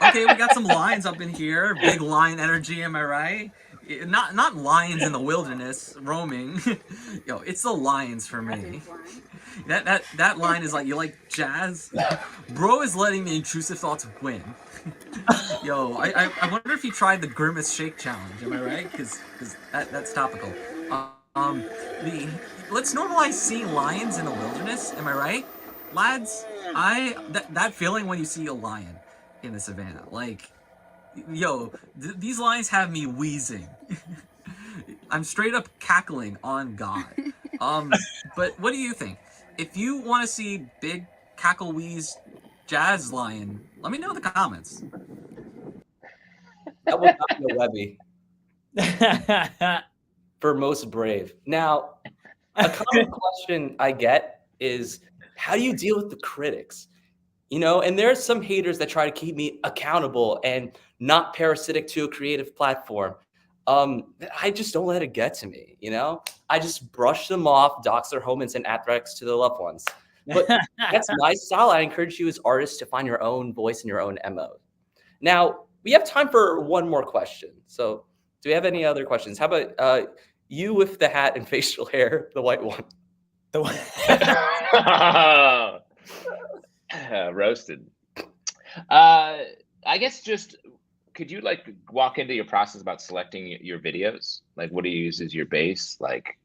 Okay, we got some lions up in here. Big lion energy, am I right? Not lions in the wilderness roaming. Yo, it's the lions for me. That line is like, you like jazz? Bro is letting the intrusive thoughts win. Yo, I wonder if he tried the Grimace Shake Challenge, am I right? Because that's topical. Let's normalize seeing lions in the wilderness, am I right? Lads, that feeling when you see a lion in the savannah, like, yo, these lions have me wheezing. I'm straight up cackling on God. But what do you think? If you want to see big cackle wheeze jazz lion, let me know in the comments. That would not be a Webby. For most brave. Now, a common question I get is, how do you deal with the critics? You know, and there's some haters that try to keep me accountable and not parasitic to a creative platform. I just don't let it get to me, you know? I just brush them off, dox their home, and send at-threats to their loved ones. But that's my style. I encourage you as artists to find your own voice and your own MO. Now, we have time for one more question. So do we have any other questions? How about you with the hat and facial hair, the white one? The one. Roasted. I guess just could you like walk into your process about selecting your videos? Like, what do you use as your base? Like,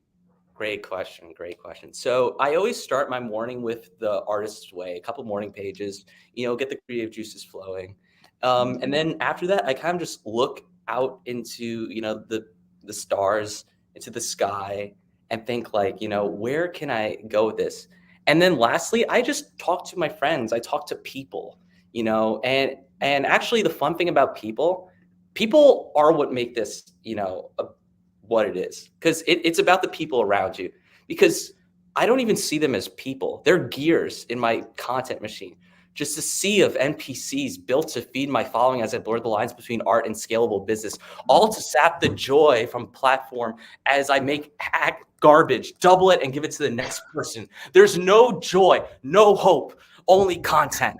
Great question. Great question. So I always start my morning with the artist's way, a couple morning pages, get the creative juices flowing. And then after that, I kind of just look out into, the stars, into the sky, and think like, where can I go with this? And then lastly, I just talk to my friends. I talk to people, and actually the fun thing about people are what make this, what it is, because it's about the people around you, because I don't even see them as people. They're gears in my content machine, just a sea of NPCs built to feed my following as I blur the lines between art and scalable business, all to sap the joy from platform as I make garbage, double it and give it to the next person. There's no joy, no hope, only content.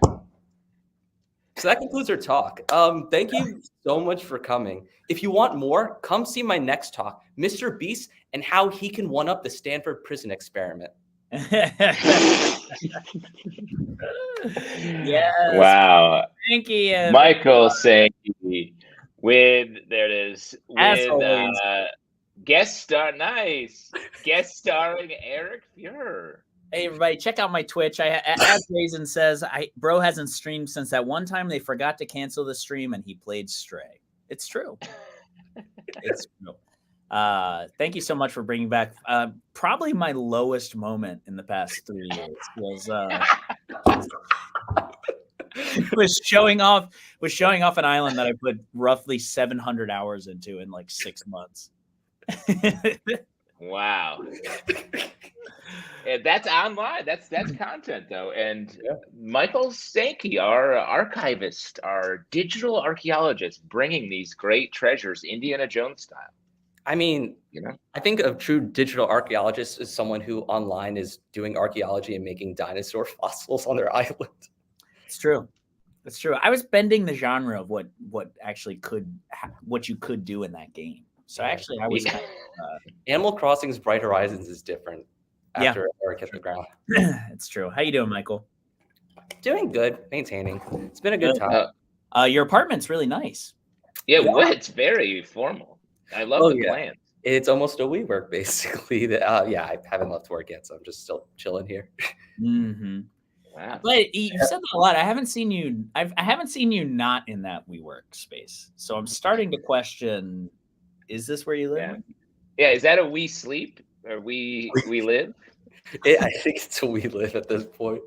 So that concludes our talk. Thank you so much for coming. If you want more, come see my next talk, Mr. Beast and how he can one-up the Stanford prison experiment. Yes. Wow. Thank you. Michael Sankey with, there it is, As with always. guest starring Eric Feurer. Hey everybody, check out my Twitch. As Raisin says, bro hasn't streamed since that one time they forgot to cancel the stream and he played Stray. It's true. It's true. Thank you so much for bringing back probably my lowest moment in the past 3 years was showing off an island that I put roughly 700 hours into in like 6 months. Wow. That's online. That's content though. And Michael Sankey, our archivist, our digital archaeologist, bringing these great treasures, Indiana Jones style. I mean, I think a true digital archaeologist is someone who online is doing archaeology and making dinosaur fossils on their island. It's true. It's true. I was bending the genre of what actually what you could do in that game. So actually, I was. Animal Crossing's Bright Horizons is different after Eric hit the ground. It's true. How you doing, Michael? Doing good, maintaining. It's been a good time. Your apartment's really nice. Yeah, well, it's very formal. I love the plans. It's almost a WeWork, basically. I haven't left work yet, so I'm just still chilling here. Mm-hmm. Wow. But you've said that a lot. I haven't seen you. I haven't seen you not in that WeWork space. So I'm starting to question: is this where you live? Yeah. Is that a we sleep or we live? I think it's a we live at this point.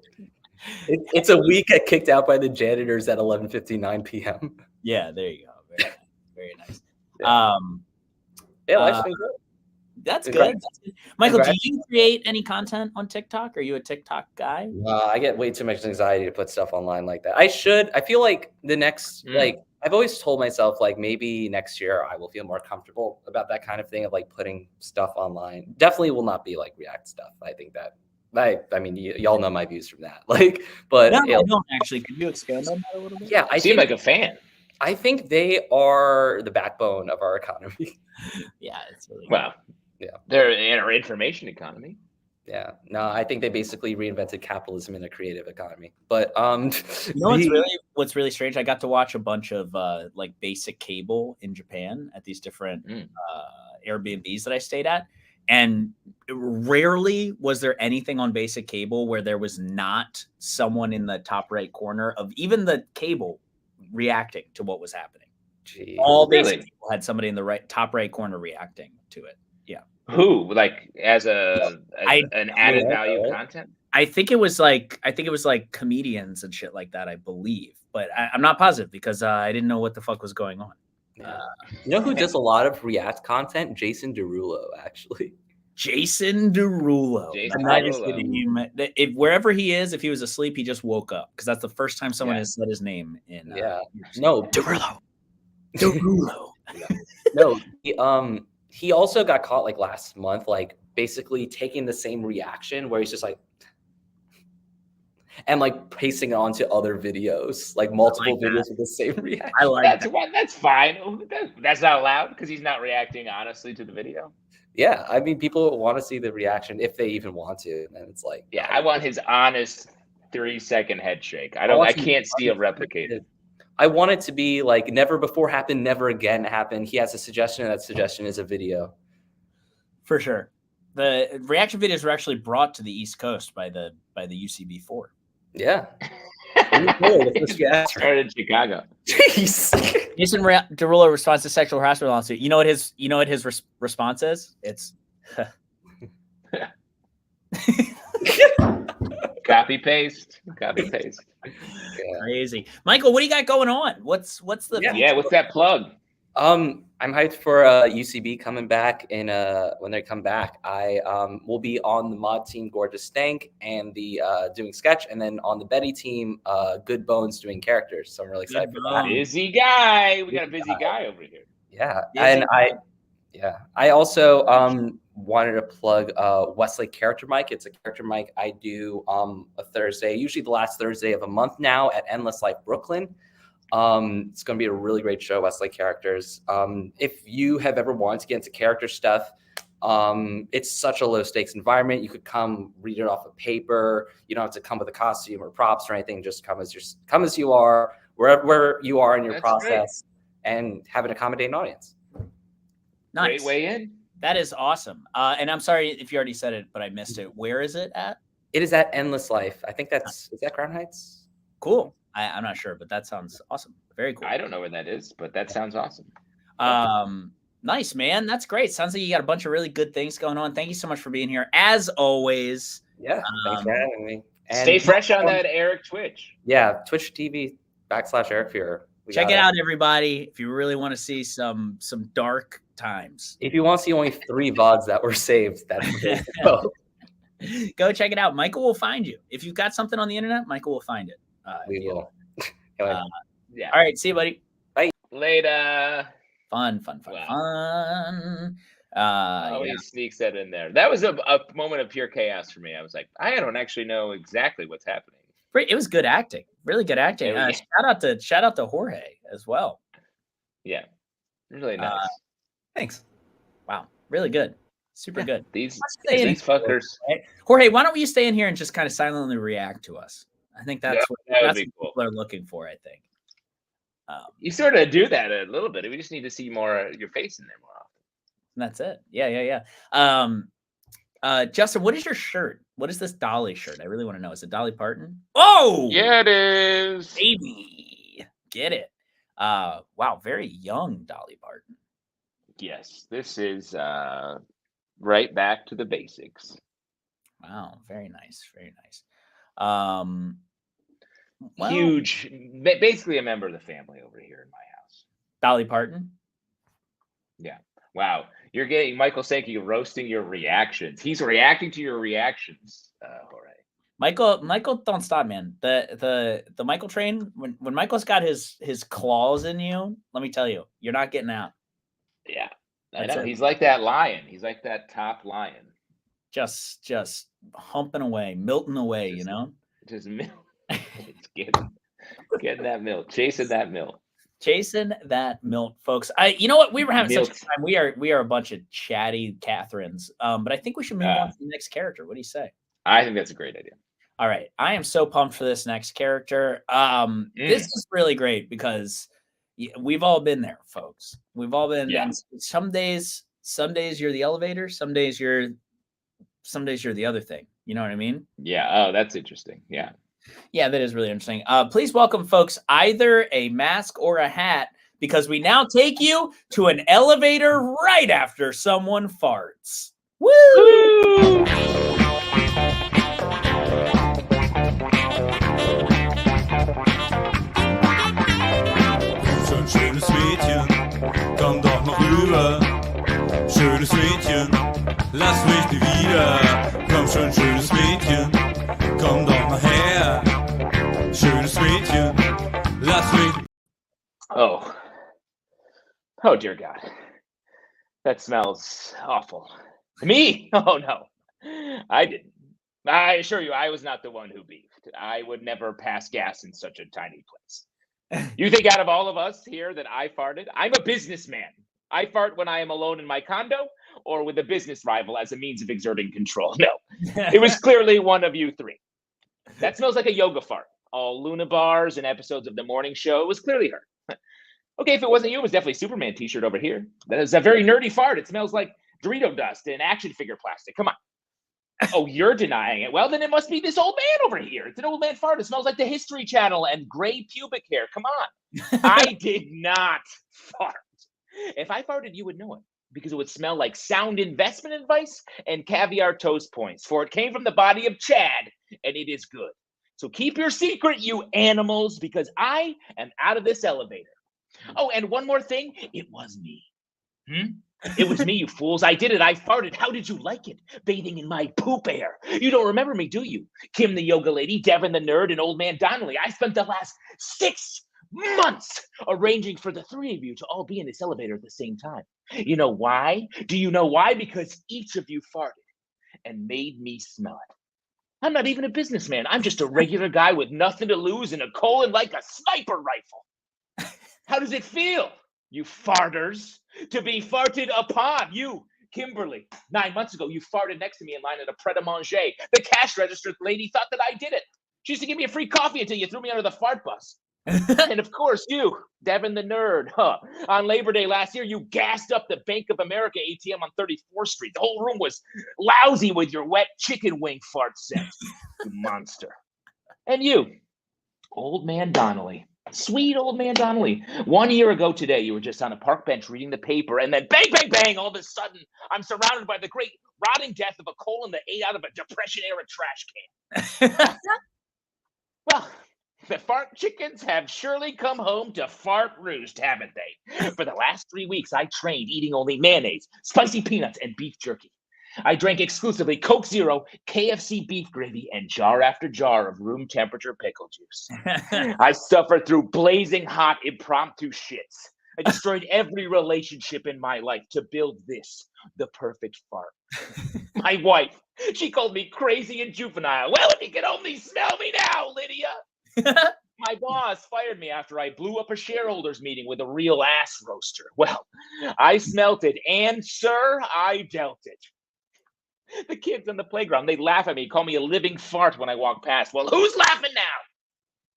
It's a we get kicked out by the janitors at 11:59 p.m. Yeah, there you go. Very, very nice. Life's been good. That's good. Michael, do you create any content on TikTok? Are you a TikTok guy? I get way too much anxiety to put stuff online like that. I should. I feel like the next, I've always told myself, like, maybe next year I will feel more comfortable about that kind of thing of like putting stuff online. Definitely will not be like React stuff. I think that, I mean, y'all know my views from that. But no, I don't actually. Could you expand on that a little bit? Yeah, I seem like a fan. I think they are the backbone of our economy. Yeah, it's really well. Yeah, they're in our information economy. Yeah, no, I think they basically reinvented capitalism in a creative economy. But what's really strange? I got to watch a bunch of like basic cable in Japan at these different Airbnbs that I stayed at, and rarely was there anything on basic cable where there was not someone in the top right corner of even the cable reacting to what was happening. Jeez. All basic cable had somebody in the top right corner reacting to it. Yeah. Who, like, as an added value content? I think it was like comedians and shit like that, I believe, but I'm not positive because I didn't know what the fuck was going on. You know who does a lot of React content? Jason Derulo, actually. Jason Derulo. Wherever he is, if he was asleep, he just woke up because that's the first time someone has said his name in. Derulo. Derulo. No, he also got caught like last month, like basically taking the same reaction where he's just like, and like pasting it onto other videos, like multiple videos with the same reaction. I like that's fine. That's not allowed because he's not reacting honestly to the video. Yeah, I mean, people want to see the reaction if they even want to, and it's like, I want his honest 3-second head shake. I can't see a replicated. I want it to be like never before happened, never again happened. He has a suggestion, and that suggestion is a video. For sure. The reaction videos were actually brought to the East Coast by the UCB4. Yeah. Started in Chicago. Jeez. Jason Derulo responds to sexual harassment lawsuit. You know what his response is? It's Copy paste. Crazy. Michael, what do you got going on? What's the what's that plug? I'm hyped for UCB coming back in when they come back. I will be on the mod team Gorgeous Stank and the doing sketch, and then on the Betty team Good Bones doing characters. So I'm really excited for that. Busy guy. We got a busy guy over here. Yeah. And I also wanted to plug Westlake Character Mic. It's a character mic I do a Thursday, usually the last Thursday of a month now at Endless Life Brooklyn. It's going to be a really great show, Westlake Characters. If you have ever wanted to get into character stuff, it's such a low stakes environment. You could come read it off of paper. You don't have to come with a costume or props or anything. Just come as you are, wherever you are in your process, and have an accommodating audience. Nice. Great way in. That is awesome. And I'm sorry if you already said it, but I missed it. Where is it at? It is at Endless Life. I think is that Crown Heights? Cool. I'm not sure, but that sounds awesome. Very cool. I don't know where that is, but that sounds awesome. Nice, man. That's great. Sounds like you got a bunch of really good things going on. Thank you so much for being here. As always. Yeah. Thanks for having me. And stay fresh on that Eric Twitch. Yeah. Twitch TV/Eric Feurer. Check it out, everybody. If you really want to see some dark times. If you want to see only 3 VODs that were saved, that's go check it out. Michael will find you. If you've got something on the internet, Michael will find it. We will. Yeah. All right. See you, buddy. Bye. Later. Fun. He sneaks that in there. That was a moment of pure chaos for me. I was like, I don't actually know exactly what's happening. It was good acting. Really good acting. Shout out to Jorge as well. Yeah. Really nice. Thanks. Wow. Really good. Super good. These fuckers. Jorge, why don't you stay in here and just kind of silently react to us? I think that's what people are looking for, I think. You sort of do that a little bit. We just need to see more your face in there more often. That's it. Yeah. Justin, what is your shirt? What is this Dolly shirt? I really want to know. Is it Dolly Parton? Oh! Yeah, it is. Baby. Get it. Wow, very young Dolly Parton. Yes, this is right back to the basics. Wow, very nice. Very nice. Huge, basically a member of the family over here in my house. Dolly Parton? Yeah. Wow. You're getting Michael Sankey roasting your reactions. He's reacting to your reactions, Jorge. Michael, don't stop, man. The Michael train, when Michael's got his claws in you, let me tell you, you're not getting out. Yeah. I know. He's like that lion. He's like that top lion. Just humping away, milting away, you know? Just milk. It's getting that milk. Chasing that milk. Chasing that milk, folks. You know what? We were having such a time. We are a bunch of chatty Catherines. But I think we should move on to the next character. What do you say? I think that's a great idea. All right. I am so pumped for this next character. This is really great because we've all been there, folks. We've all been. Yeah. Some days you're the elevator. Some days you're the other thing. You know what I mean? Yeah. Oh, that's interesting. Yeah. Yeah, that is really interesting. Please welcome, folks, either a mask or a hat, because we now take you to an elevator right after someone farts. Woo! Schönes Mädchen, komm doch noch rüber. Schönes Mädchen, lass mich nie wieder. Komm schon, schönes Mädchen, komm doch mal her. Schönes Mädchen, lass mich. Oh dear God, that smells awful. Me? Oh no, I didn't. I assure you, I was not the one who beefed. I would never pass gas in such a tiny place. You think out of all of us here that I farted? I'm a businessman. I fart when I am alone in my condo or with a business rival as a means of exerting control. No, it was clearly one of you three. That smells like a yoga fart. all Luna bars and episodes of the morning show. It was clearly her. Okay, if it wasn't you, it was definitely Superman t-shirt over here. That is a very nerdy fart. It smells like Dorito dust and action figure plastic. Come on. Oh, you're denying it. Well, then it must be this old man over here. It's an old man fart. It smells like the History Channel and gray pubic hair. Come on. I did not fart. If I farted, you would know it because it would smell like sound investment advice and caviar toast points, for it came from the body of Chad, and it is good. So keep your secret, you animals, because I am out of this elevator. Oh, and one more thing. It was me. It was me, you fools. I did it. I farted. How did you like it? Bathing in my poop air. You don't remember me, do you? Kim the yoga lady, Devin the nerd, and old man Donnelly. I spent the last 6 months arranging for the 3 of you to all be in this elevator at the same time. You know why? Do you know why? Because each of you farted and made me smell it. I'm not even a businessman. I'm just a regular guy with nothing to lose and a colon like a sniper rifle. How does it feel, you farters, to be farted upon? You, Kimberly, 9 months ago, you farted next to me in line at a Pret-a-Manger. The cash register lady thought that I did it. She used to give me a free coffee until you threw me under the fart bus. And of course, you, Devin the nerd, on Labor Day last year, you gassed up the Bank of America ATM on 34th Street. The whole room was lousy with your wet chicken wing fart scent, you monster. And you, old man Donnelly. Sweet old man Donnelly. 1 year ago today, you were just on a park bench reading the paper, and then bang, bang, bang, all of a sudden, I'm surrounded by the great rotting death of a colon that ate out of a Depression-era trash can. Well, the fart chickens have surely come home to fart roost, haven't they? For the last 3 weeks, I trained eating only mayonnaise, spicy peanuts, and beef jerky. I drank exclusively Coke Zero, KFC beef gravy, and jar after jar of room temperature pickle juice. I suffered through blazing hot impromptu shits. I destroyed every relationship in my life to build this, the perfect fart. My wife, she called me crazy and juvenile. Well, if you could only smell me now, Lydia. My boss fired me after I blew up a shareholders meeting with a real ass roaster. Well, I smelt it, and sir, I dealt it. The kids on the playground, they laugh at me, call me a living fart when I walk past. Well, who's laughing now?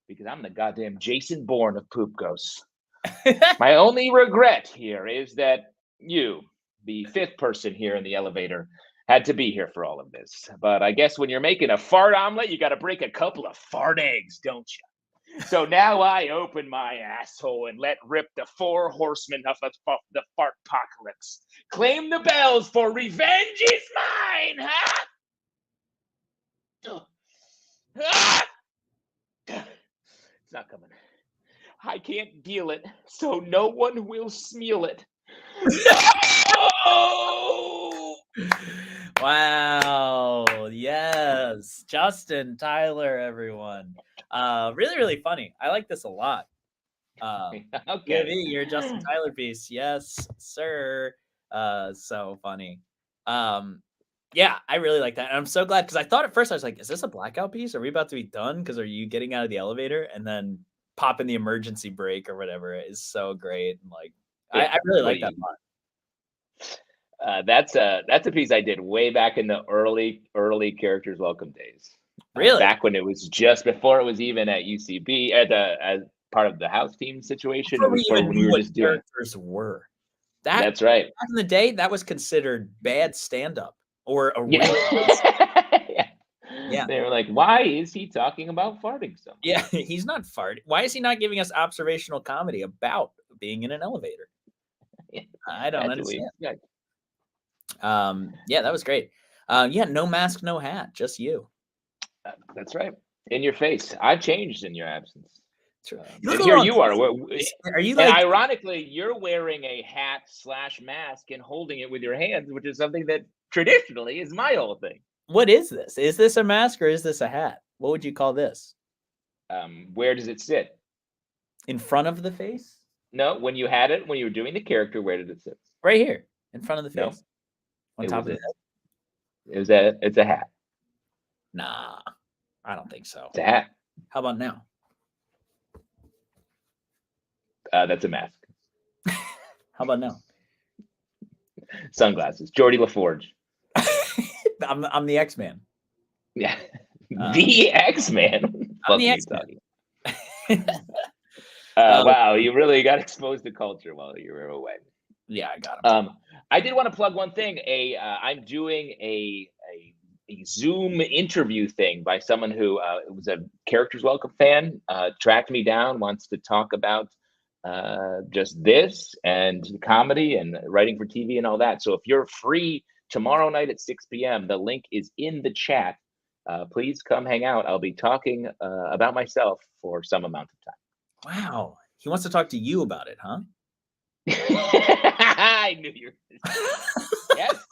Because I'm the goddamn Jason Bourne of poop ghosts. My only regret here is that you, the 5th person here in the elevator, had to be here for all of this. But I guess when you're making a fart omelet, you got to break a couple of fart eggs, don't you? So now I open my asshole and let rip the 4 horsemen of the fartpocalypse. Claim the bells, for revenge is mine, huh? It's not coming. I can't deal it, so no one will smeal it. No! Wow. Yes. Justin, Tyler, everyone. Really, really funny. I like this a lot. Okay. Your Justin Tyler piece. Yes, sir. So funny. Yeah, I really like that. And I'm so glad because I thought at first I was like, is this a blackout piece? Are we about to be done? Because are you getting out of the elevator? And then pop in the emergency brake or whatever is so great. And like I really like that part. That's a piece I did way back in the early Characters Welcome days. Really? Back when it was just before it was even at UCB as part of the house team situation. Before we even when knew we were what just doing. characters were. That's right. Back in the day, that was considered bad stand-up or a real Yeah. They were like, why is he talking about farting so much? Yeah, he's not farting. Why is he not giving us observational comedy about being in an elevator? I don't understand. Yeah, that was great. No mask, no hat, just you. That's right. In your face. I've changed in your absence. True. And here you are. Are you like? And ironically, you're wearing a hat / mask and holding it with your hands, which is something that traditionally is my whole thing. What is this? Is this a mask or is this a hat? What would you call this? Where does it sit? In front of the face? No, when you had it, when you were doing the character, where did it sit? Right here, in front of the face. No, on top of the head. It's a hat. Nah, I don't think so. It's a hat. How about now? That's a mask. How about now? Sunglasses. Geordie LaForge. I'm the X-Man. Yeah. The X-Man. I'm the X-Man. Wow, you really got exposed to culture while you were away. Yeah, I got him. I did want to plug one thing. I'm doing a Zoom interview thing by someone who was a Characters Welcome fan, tracked me down, wants to talk about just this and comedy and writing for TV and all that. So if you're free tomorrow night at 6 p.m., the link is in the chat. Please come hang out. I'll be talking about myself for some amount of time. Wow. He wants to talk to you about it, huh? I knew you were. Yes.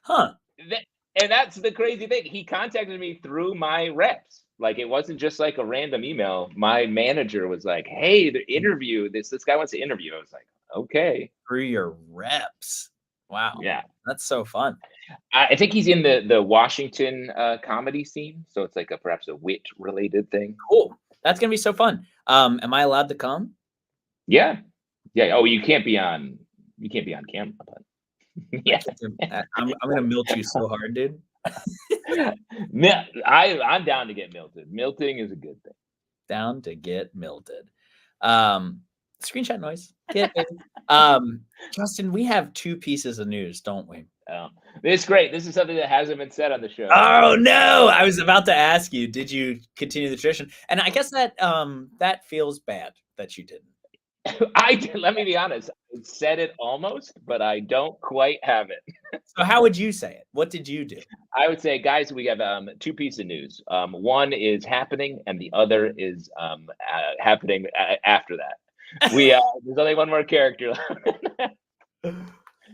Huh. And that's the crazy thing. He contacted me through my reps. Like, it wasn't just like a random email. My manager was like, "Hey, the interview. This guy wants to interview." I was like, "Okay." Through your reps. Wow. Yeah. That's so fun. I think he's in the Washington comedy scene, so it's like perhaps a wit related thing. Cool. That's gonna be so fun. Am I allowed to come? Yeah. Yeah. Oh, you can't be on camera, but yeah. I'm gonna milk you so hard, dude. I'm down to get milted. Milting is a good thing. Down to get milted. Screenshot noise. Justin, we have 2 pieces of news, don't we? This is great. This is something that hasn't been said on the show. Oh no! I was about to ask you, did you continue the tradition? And I guess that that feels bad that you didn't. Let me be honest. I said it almost, but I don't quite have it. So how would you say it? What did you do? I would say, guys, we have 2 pieces of news. One is happening, and the other is happening after that. There's only one more character.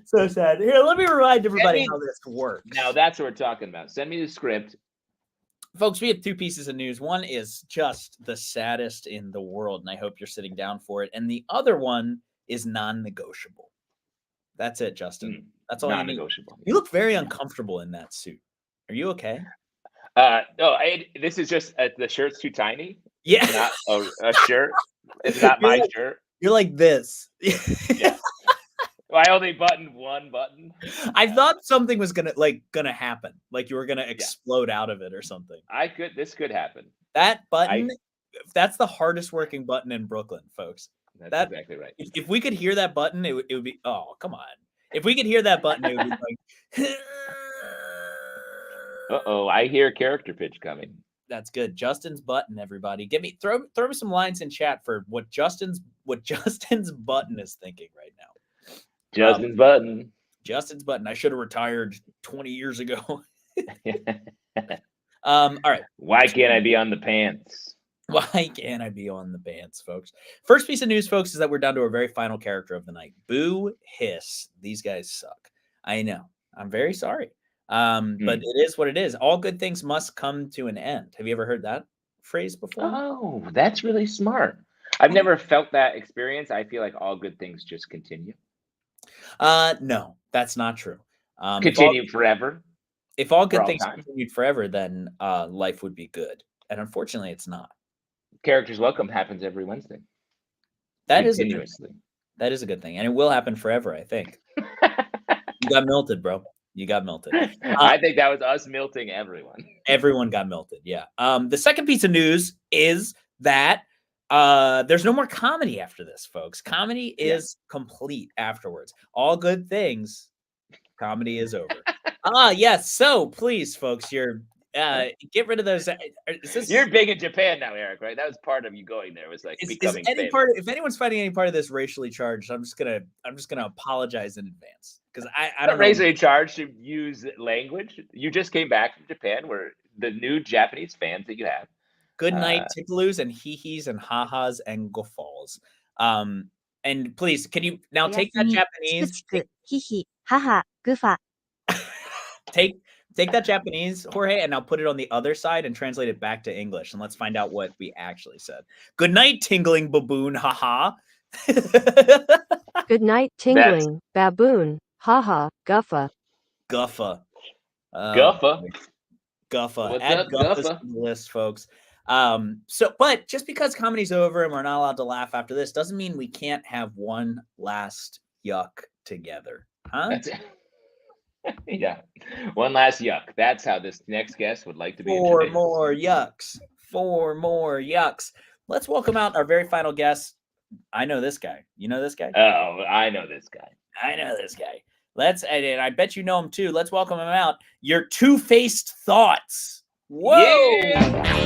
So sad. Here, let me remind everybody how this works. Now that's what we're talking about. Send me the script. Folks, we have 2 pieces of news. One is just the saddest in the world, and I hope you're sitting down for it. And the other one is non-negotiable. That's it, Justin. That's all you need. Non-negotiable. You look very uncomfortable in that suit. Are you okay? No, this is just the shirt's too tiny. Yeah. Not a shirt. It's not my shirt. You're like this. Yeah. I only buttoned one button. I thought something was gonna happen, like you were gonna explode out of it or something. This could happen. That button, that's the hardest working button in Brooklyn, folks. That's exactly right. If we could hear that button, it would be, oh, come on. If we could hear that button, it would be like, uh-oh, I hear a character pitch coming. That's good. Justin's button, everybody. Throw me some lines in chat for what Justin's button is thinking right now. Justin's button. Justin's button. I should have retired 20 years ago. All right. Why can't I be on the pants? Why can't I be on the pants, folks? First piece of news, folks, is that we're down to our very final character of the night. Boo hiss. These guys suck. I know. I'm very sorry. But it is what it is. All good things must come to an end. Have you ever heard that phrase before? Oh, that's really smart. I've never felt that experience. I feel like all good things just continue. No, that's not true. Continue forever. If all good things continued forever, then life would be good. And unfortunately, it's not. Characters Welcome happens every Wednesday. That is a good thing. And it will happen forever, I think. You got melted, bro. You got melted. I think that was us melting everyone. Everyone got melted, yeah. The second piece of news is that there's no more comedy after this, folks. Comedy is complete afterwards. All good things, comedy is over. Yes. So please, folks, get rid of those. You're big in Japan now, Eric, right? That was part of you going there. Was like becoming famous. If anyone's finding any part of this racially charged, I'm just gonna apologize in advance because I don't racially charged to use language. You just came back from Japan, where the new Japanese fans that you have. Good night, tickaloos and hee-hees and ha-has and guffaws. And please, can you now take that Japanese? Take that Japanese, Jorge, and now put it on the other side and translate it back to English. And let's find out what we actually said. Good night, tingling baboon, haha. Good night, tingling baboon, haha, guffa. Guffa. Guffa. Guffa. What's Add up, Guffa's Guffa? to the list, folks. But just because comedy's over and we're not allowed to laugh after this doesn't mean we can't have one last yuck together, huh? That's it. Yeah, one last yuck. That's how this next guest would like to be. Four more yucks. let's welcome out our very final guest. I know this guy. You know this guy? Oh, I know this guy. I know this guy. And I bet you know him too. Let's welcome him out. Your two-faced thoughts. Whoa! Yeah.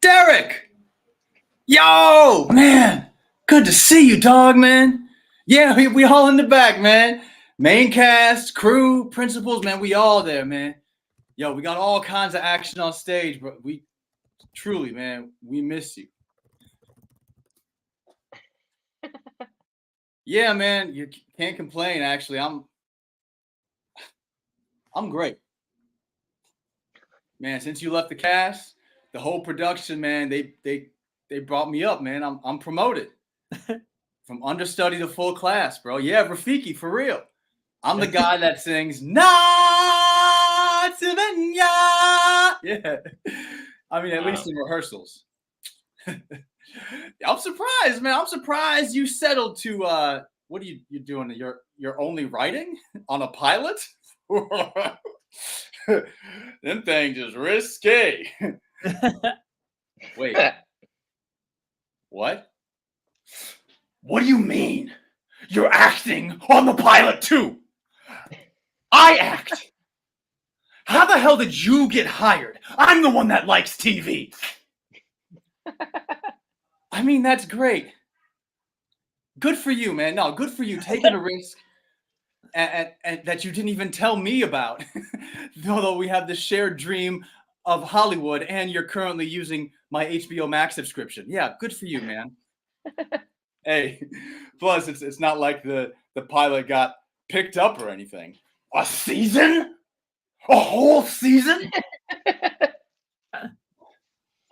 Derek! Yo, man. Good to see you, dog, man. Yeah, we all in the back, man. Main cast, crew, principals, man, we all there, man. Yo, we got all kinds of action on stage, but we truly, man, we miss you. Yeah, man, you can't complain, actually. I'm great. Man, since you left the cast, the whole production, man, they brought me up, man. I'm promoted. From understudy to full class, bro. Yeah, Rafiki, for real. I'm the guy that sings "Na Tivenya." Yeah. I mean, at least in rehearsals. I'm surprised, man. I'm surprised you settled to what are you doing? You're only writing on a pilot? Them things is risky. Wait. What? What do you mean? You're acting on the pilot too? I act. How the hell did you get hired? I'm the one that likes TV. I mean, that's great. Good for you, man. No, good for you taking a risk and that you didn't even tell me about. Although we have this shared dream of Hollywood and you're currently using my HBO Max subscription. Yeah, good for you, man. Hey, plus it's not like the pilot got picked up or anything. A season? A whole season?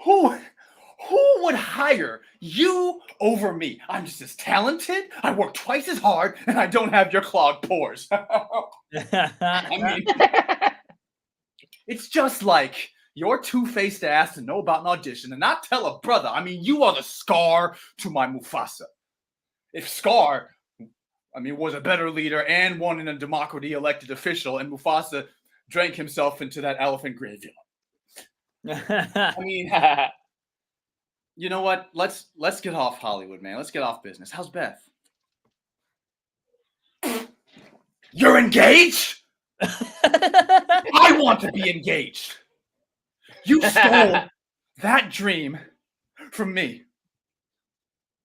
Who would hire you over me? I'm just as talented, I work twice as hard, and I don't have your clogged pores. I mean, it's just like your two-faced ass to know about an audition and not tell a brother. I mean, you are the Scar to my Mufasa. If Scar, was a better leader and won in a democracy elected official, and Mufasa drank himself into that elephant graveyard. I mean, you know what? Let's get off Hollywood, man. Let's get off business. How's Beth? You're engaged? I want to be engaged. You stole that dream from me.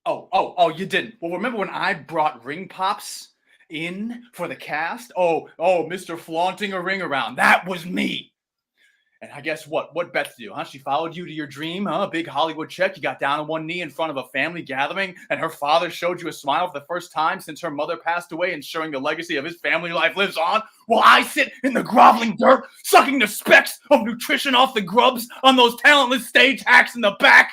Oh, you didn't. Well, remember when I brought ring pops in for the cast? Oh, Mr. Flaunting a ring around. That was me. And I guess what Beth do, huh? She followed you to your dream, huh? Big Hollywood check. You got down on one knee in front of a family gathering, and her father showed you a smile for the first time since her mother passed away, ensuring the legacy of his family life lives on, while I sit in the groveling dirt, sucking the specks of nutrition off the grubs on those talentless stage hacks in the back.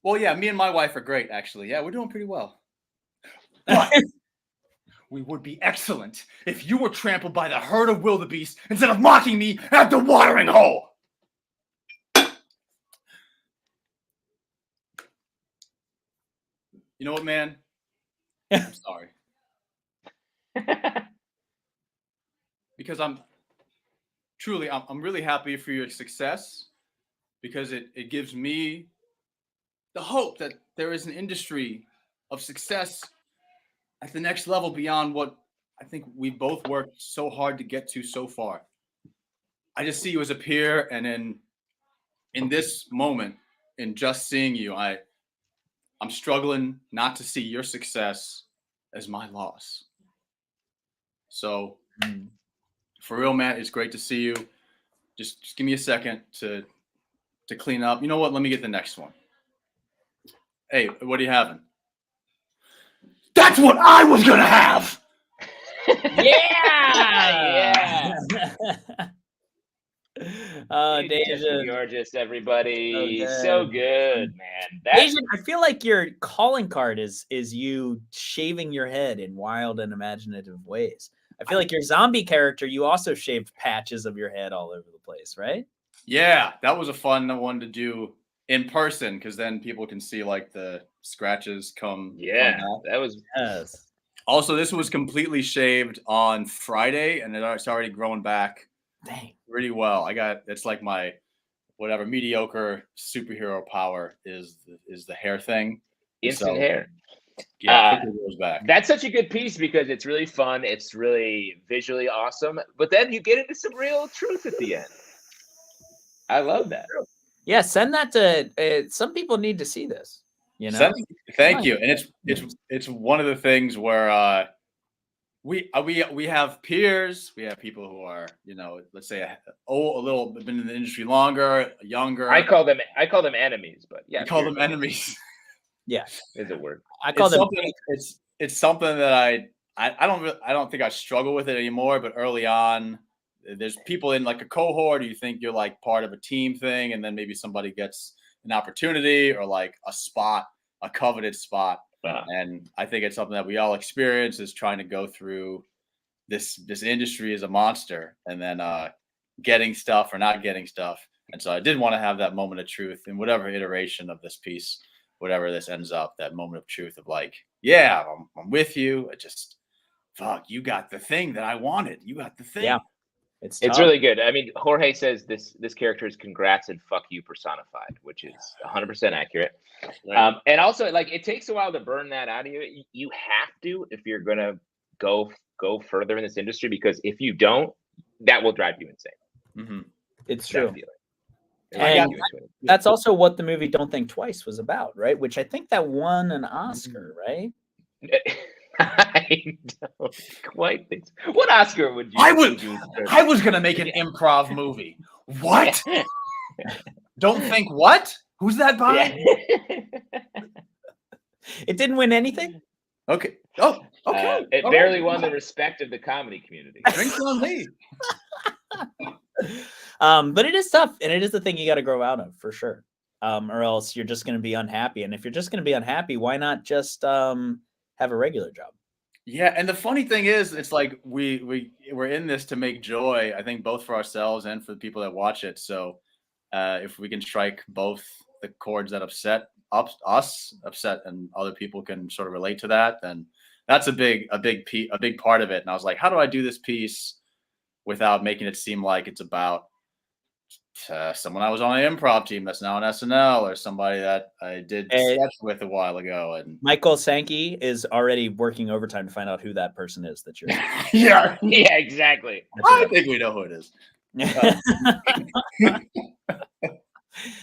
Well, yeah, me and my wife are great, actually. Yeah, we're doing pretty well. But we would be excellent if you were trampled by the herd of wildebeest instead of mocking me at the watering hole. You know what, man? I'm sorry. Because I'm really happy for your success, because it gives me the hope that there is an industry of success at the next level beyond what I think we both worked so hard to get to so far. I just see you as a peer, and in this moment, in just seeing you, I'm struggling not to see your success as my loss. So, for real, Matt, it's great to see you. Just give me a second to clean up. You know what? Let me get the next one. Hey, what are you having? That's what I was gonna have. Yeah. Oh, Deja, gorgeous, everybody. So good, man. Deja, I feel like your calling card is you shaving your head in wild and imaginative ways. I feel like your zombie character, you also shaved patches of your head all over the place, right? Yeah, that was a fun one to do in person, because then people can see like the scratches come. Yeah, come that was. Yes. Also, this was completely shaved on Friday, and it's already growing back Dang. pretty well. It's like my whatever mediocre superhero power is the hair thing. Instant hair. Yeah, quickly goes back. That's such a good piece because it's really fun. It's really visually awesome. But then you get into some real truth at the end. I love that. Yeah, send that to some people need to see this. You know, Thank you. And it's one of the things where we have peers, we have people who are, you know, let's say a little been in the industry longer, younger. I call them enemies, but yeah, we call them enemies. Yeah, is a word. I call them. It's something that I don't think I struggle with it anymore. But early on, there's people in like a cohort. You think you're like part of a team thing, and then maybe somebody gets an opportunity or like a coveted spot. And I think it's something that we all experience is trying to go through this industry as a monster, and then getting stuff or not getting stuff. And so I did want to have that moment of truth in whatever iteration of this piece. Whatever this ends up, that moment of truth of like, yeah, I'm with you. It just, fuck, you got the thing that I wanted. You got the thing. Yeah, it's really good. I mean, Jorge says this character is congrats and fuck you personified, which is 100% accurate. Right. And also, like, it takes a while to burn that out of you. You have to if you're gonna go further in this industry, because if you don't, that will drive you insane. Mm-hmm. It's true. And that's also what the movie Don't Think Twice was about, right? Which I think that won an Oscar, right? I don't quite think so. What Oscar would you? I was gonna make an improv movie. What? Don't think what? Who's that by? It didn't win anything. Okay. Oh, okay. It barely won the respect of the comedy community. Drinks on me. But it is tough, and it is the thing you got to grow out of for sure, or else you're just going to be unhappy. And if you're just going to be unhappy, why not just have a regular job? Yeah, and the funny thing is, it's like we're in this to make joy. I think both for ourselves and for the people that watch it. So if we can strike both the chords that upset, and other people can sort of relate to that, then that's a big part of it. And I was like, how do I do this piece without making it seem like it's about someone I was on an improv team that's now on SNL, or somebody that I did sketch with a while ago. And Michael Sankey is already working overtime to find out who that person is that you're. yeah, exactly. I think we know who it is.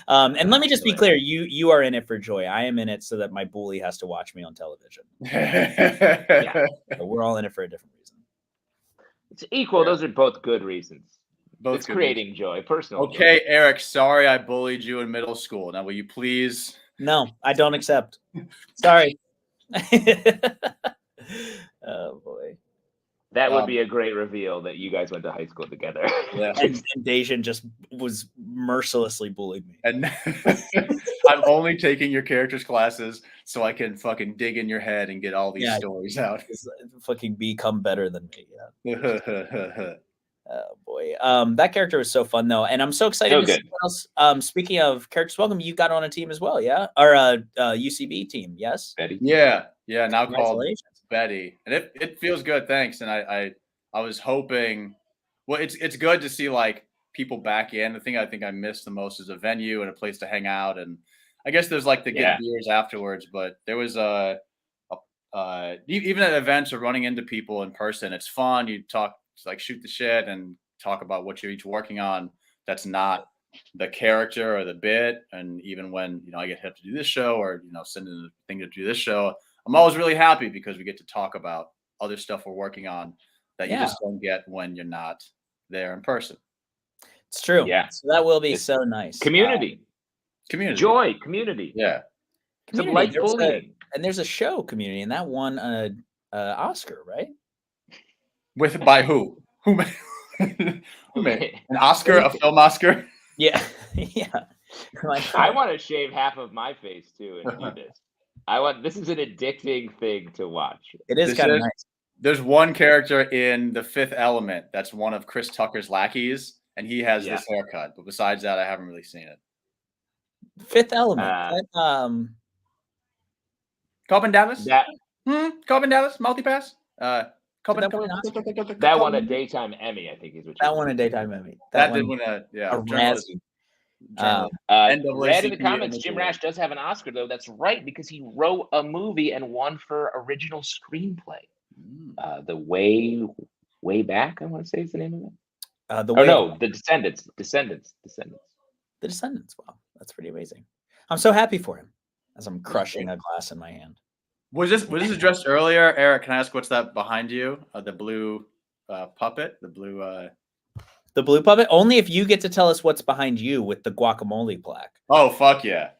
And let me just be clear: you are in it for joy. I am in it so that my bully has to watch me on television. Yeah, so we're all in it for a different reason. It's equal. Yeah. Those are both good reasons. It's creating reasons. Joy, personal. Okay, joy. Eric. Sorry, I bullied you in middle school. Now, will you please? No, I don't accept. Sorry. Oh boy. That would be a great reveal that you guys went to high school together. Yeah. And Dacian just was mercilessly bullied me. And I'm only taking your characters classes so I can fucking dig in your head and get all these stories out. Fucking become better than me. Yeah. Oh boy. That character was so fun though, and I'm so excited to see what else. Speaking of characters, welcome. You got on a team as well, yeah? Or a UCB team, yes? Betty. Yeah. Now called Betty, and it feels good. Thanks. And I was hoping. Well, it's good to see like people back in. The thing I think I missed the most is a venue and a place to hang out, and I guess there's like to get beers afterwards. But there was even at events or running into people in person, it's fun. You talk. Like shoot the shit and talk about what you're each working on. That's not the character or the bit. And even when, I get hit to do this show or, send in a thing to do this show, I'm always really happy because we get to talk about other stuff we're working on that you just don't get when you're not there in person. It's true. Yeah. So that will be so nice. Community. Joy. Community. Yeah. Community. Like bullying. And there's a show, Community, and that won an Oscar, right? By who? Who made an Oscar, a film Oscar? Yeah. I want to shave half of my face too and do this. This is an addicting thing to watch. It is kind of nice. There's one character in The Fifth Element that's one of Chris Tucker's lackeys, and he has this haircut. But besides that, I haven't really seen it. Fifth Element. Corbin Dallas? Corbin Dallas, multi-pass. Corbin, That won a daytime Emmy, I think is what. That won a daytime Emmy. That did win a journalism. Red in the comments, NAACP Jim award. Rash does have an Oscar, though. That's right, because he wrote a movie and won for original screenplay. The Way Back, I want to say is the name of it. The Descendants. The Descendants. Wow, that's pretty amazing. I'm so happy for him as I'm crushing a glass in my hand. Was this addressed earlier, Eric? Can I ask what's that behind you? The blue puppet, the blue puppet. Only if you get to tell us what's behind you with the guacamole plaque. Oh fuck yeah!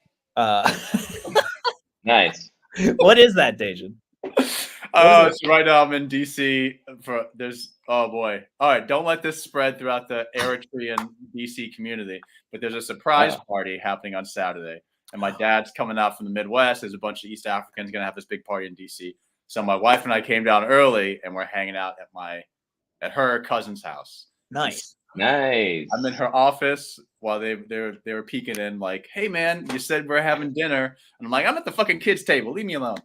Nice. What is that, Dejan? It's right now I'm in DC oh boy. All right, don't let this spread throughout the Eritrean DC community, but there's a surprise party happening on Saturday. And my dad's coming out from the Midwest. There's a bunch of East Africans going to have this big party in DC. So my wife and I came down early and we're hanging out at her cousin's house. Nice. I'm in her office while they were peeking in like, hey man, you said we're having dinner. And I'm like, I'm at the fucking kids' table. Leave me alone.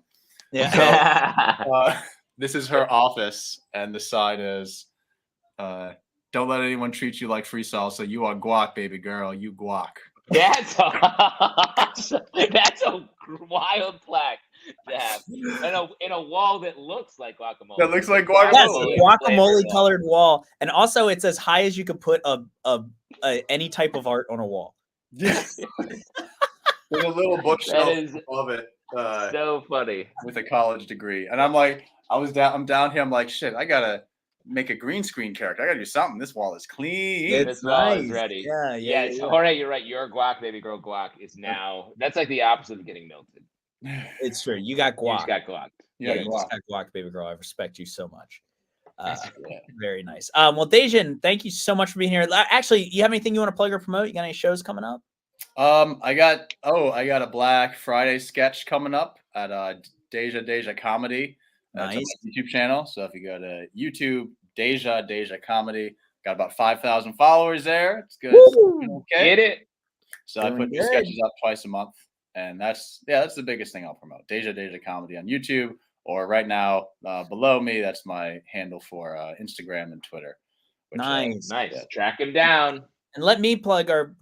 Yeah. So, this is her office, and the sign is, don't let anyone treat you like free salsa. You are guac, baby girl. You guac. That's awesome. That's a wild plaque to have. In a wall that looks like guacamole. That looks like guacamole. Yes, guacamole colored wall. And also it's as high as you could put any type of art on a wall. Yes. There's a little bookshelf above it. So funny. With a college degree. And I'm like, I'm down here. I'm like, shit, I gotta make a green screen character. I gotta do something. This wall is clean. This wall is ready. Yeah. Jorge, you're right. Your guac, baby girl guac is now. That's like the opposite of getting melted. It's true. You got guac. You just got guac. Yeah, you just got guac, baby girl. I respect you so much. Very nice. Well, Dejan, thank you so much for being here. Actually, you have anything you want to plug or promote? You got any shows coming up? I got a Black Friday sketch coming up at Deja Comedy. That's on my YouTube channel. So if you go to YouTube, Deja Comedy, got about 5,000 followers there. It's good. Okay. Get it. So I put new sketches up twice a month, and that's the biggest thing I'll promote. Deja Comedy on YouTube, or right now below me, that's my handle for Instagram and Twitter. Nice. Track him down. And let me plug or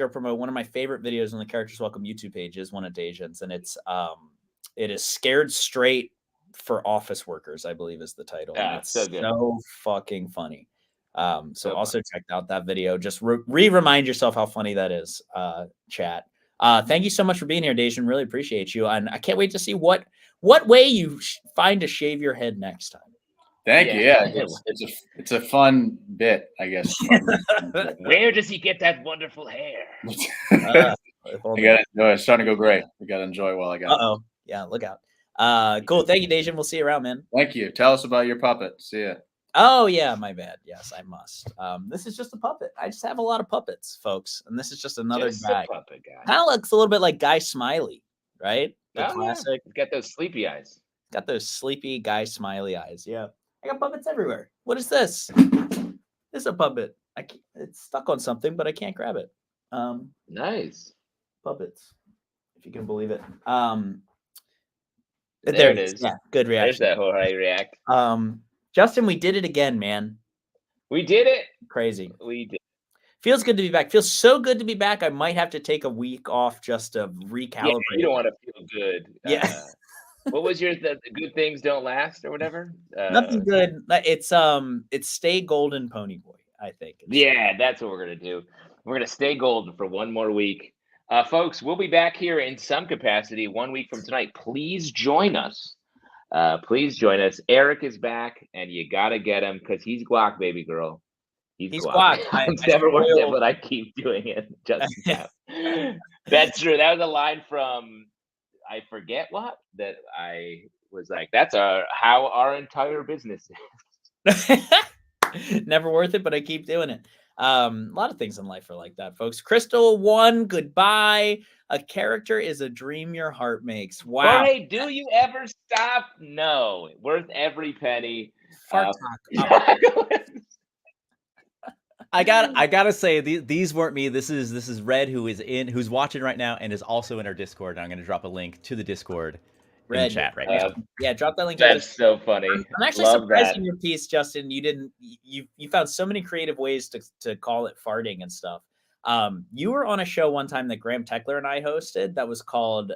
promote one of my favorite videos on the Characters Welcome YouTube page is one of Dejan's, and it is Scared Straight for Office Workers, I believe is the title. Yeah, it's so good. So fucking funny. So also check out that video. Just remind yourself how funny that is, chat. Thank you so much for being here, Dejan. Really appreciate you. And I can't wait to see what way you find to shave your head next time. Thank you. Yeah, it's a fun bit, I guess. Where does he get that wonderful hair? I gotta enjoy. It's starting to go great. We gotta enjoy while I got. Yeah, look out. Cool. Thank you, Dejan. We'll see you around, man. Thank you. Tell us about your puppet. See ya. Oh yeah, my bad. Yes, I must. This is just a puppet. I just have a lot of puppets, folks, and this is just another guy. Kind of looks a little bit like Guy Smiley, right? The classic. He's got those sleepy eyes. Got those sleepy Guy Smiley eyes. Yeah. I got puppets everywhere. What is this? This is a puppet. It's stuck on something, but I can't grab it. Nice. Puppets, if you can believe it. There it is. Yeah, good reaction. There's that Jorge react. Justin, we did it again, man. We did it. Crazy. We did. Feels good to be back. Feels so good to be back. I might have to take a week off just to recalibrate. Yeah, you don't want to feel good. Yeah. What was the good things don't last or whatever? Nothing good. It's stay golden, Pony Boy, I think. Yeah, that's what we're gonna do. We're gonna stay golden for one more week. Folks, we'll be back here in some capacity 1 week from tonight. Please join us. Eric is back, and you gotta get him because he's guac, baby girl. He's guac. It's never worth it, but I keep doing it. Just that's true. That was a line from I forget what that I was like. That's how our entire business is. Never worth it, but I keep doing it. A lot of things in life are like that, folks. Crystal 1, goodbye. A character is a dream your heart makes. Wow. Hey, do you ever stop? No. Worth every penny. I gotta say these weren't me. This is Red who's watching right now and is also in our Discord. And I'm gonna drop a link to the Discord in the chat right now. Yeah, drop that link. That's so funny. I'm actually Love surprised that. in your piece, Justin. You found so many creative ways to call it farting and stuff. You were on a show one time that Graham Techler and I hosted that was called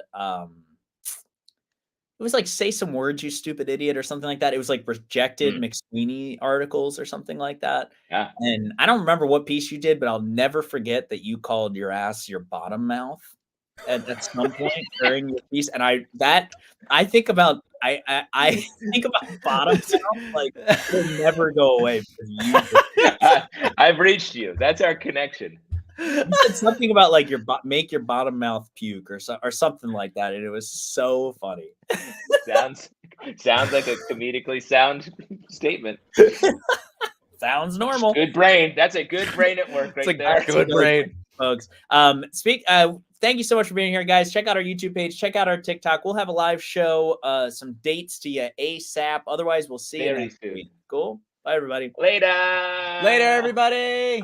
it was like Say Some Words, You Stupid Idiot, or something like that. It was like rejected McSweeney articles or something like that. Yeah. And I don't remember what piece you did, but I'll never forget that you called your ass your bottom mouth at some point during your piece. And I think about I think about bottom mouth like it'll never go away because you I've reached you. That's our connection. You said something about like make your bottom mouth puke or something like that, and it was so funny. Sounds like a comedically sound statement. Sounds normal. Good brain. That's a good brain at work right there. Good brain, folks. Thank you so much for being here, guys. Check out our YouTube page. Check out our TikTok. We'll have a live show, some dates to you ASAP. Otherwise, we'll see you next week. Cool. Bye, everybody. Later. Later, everybody.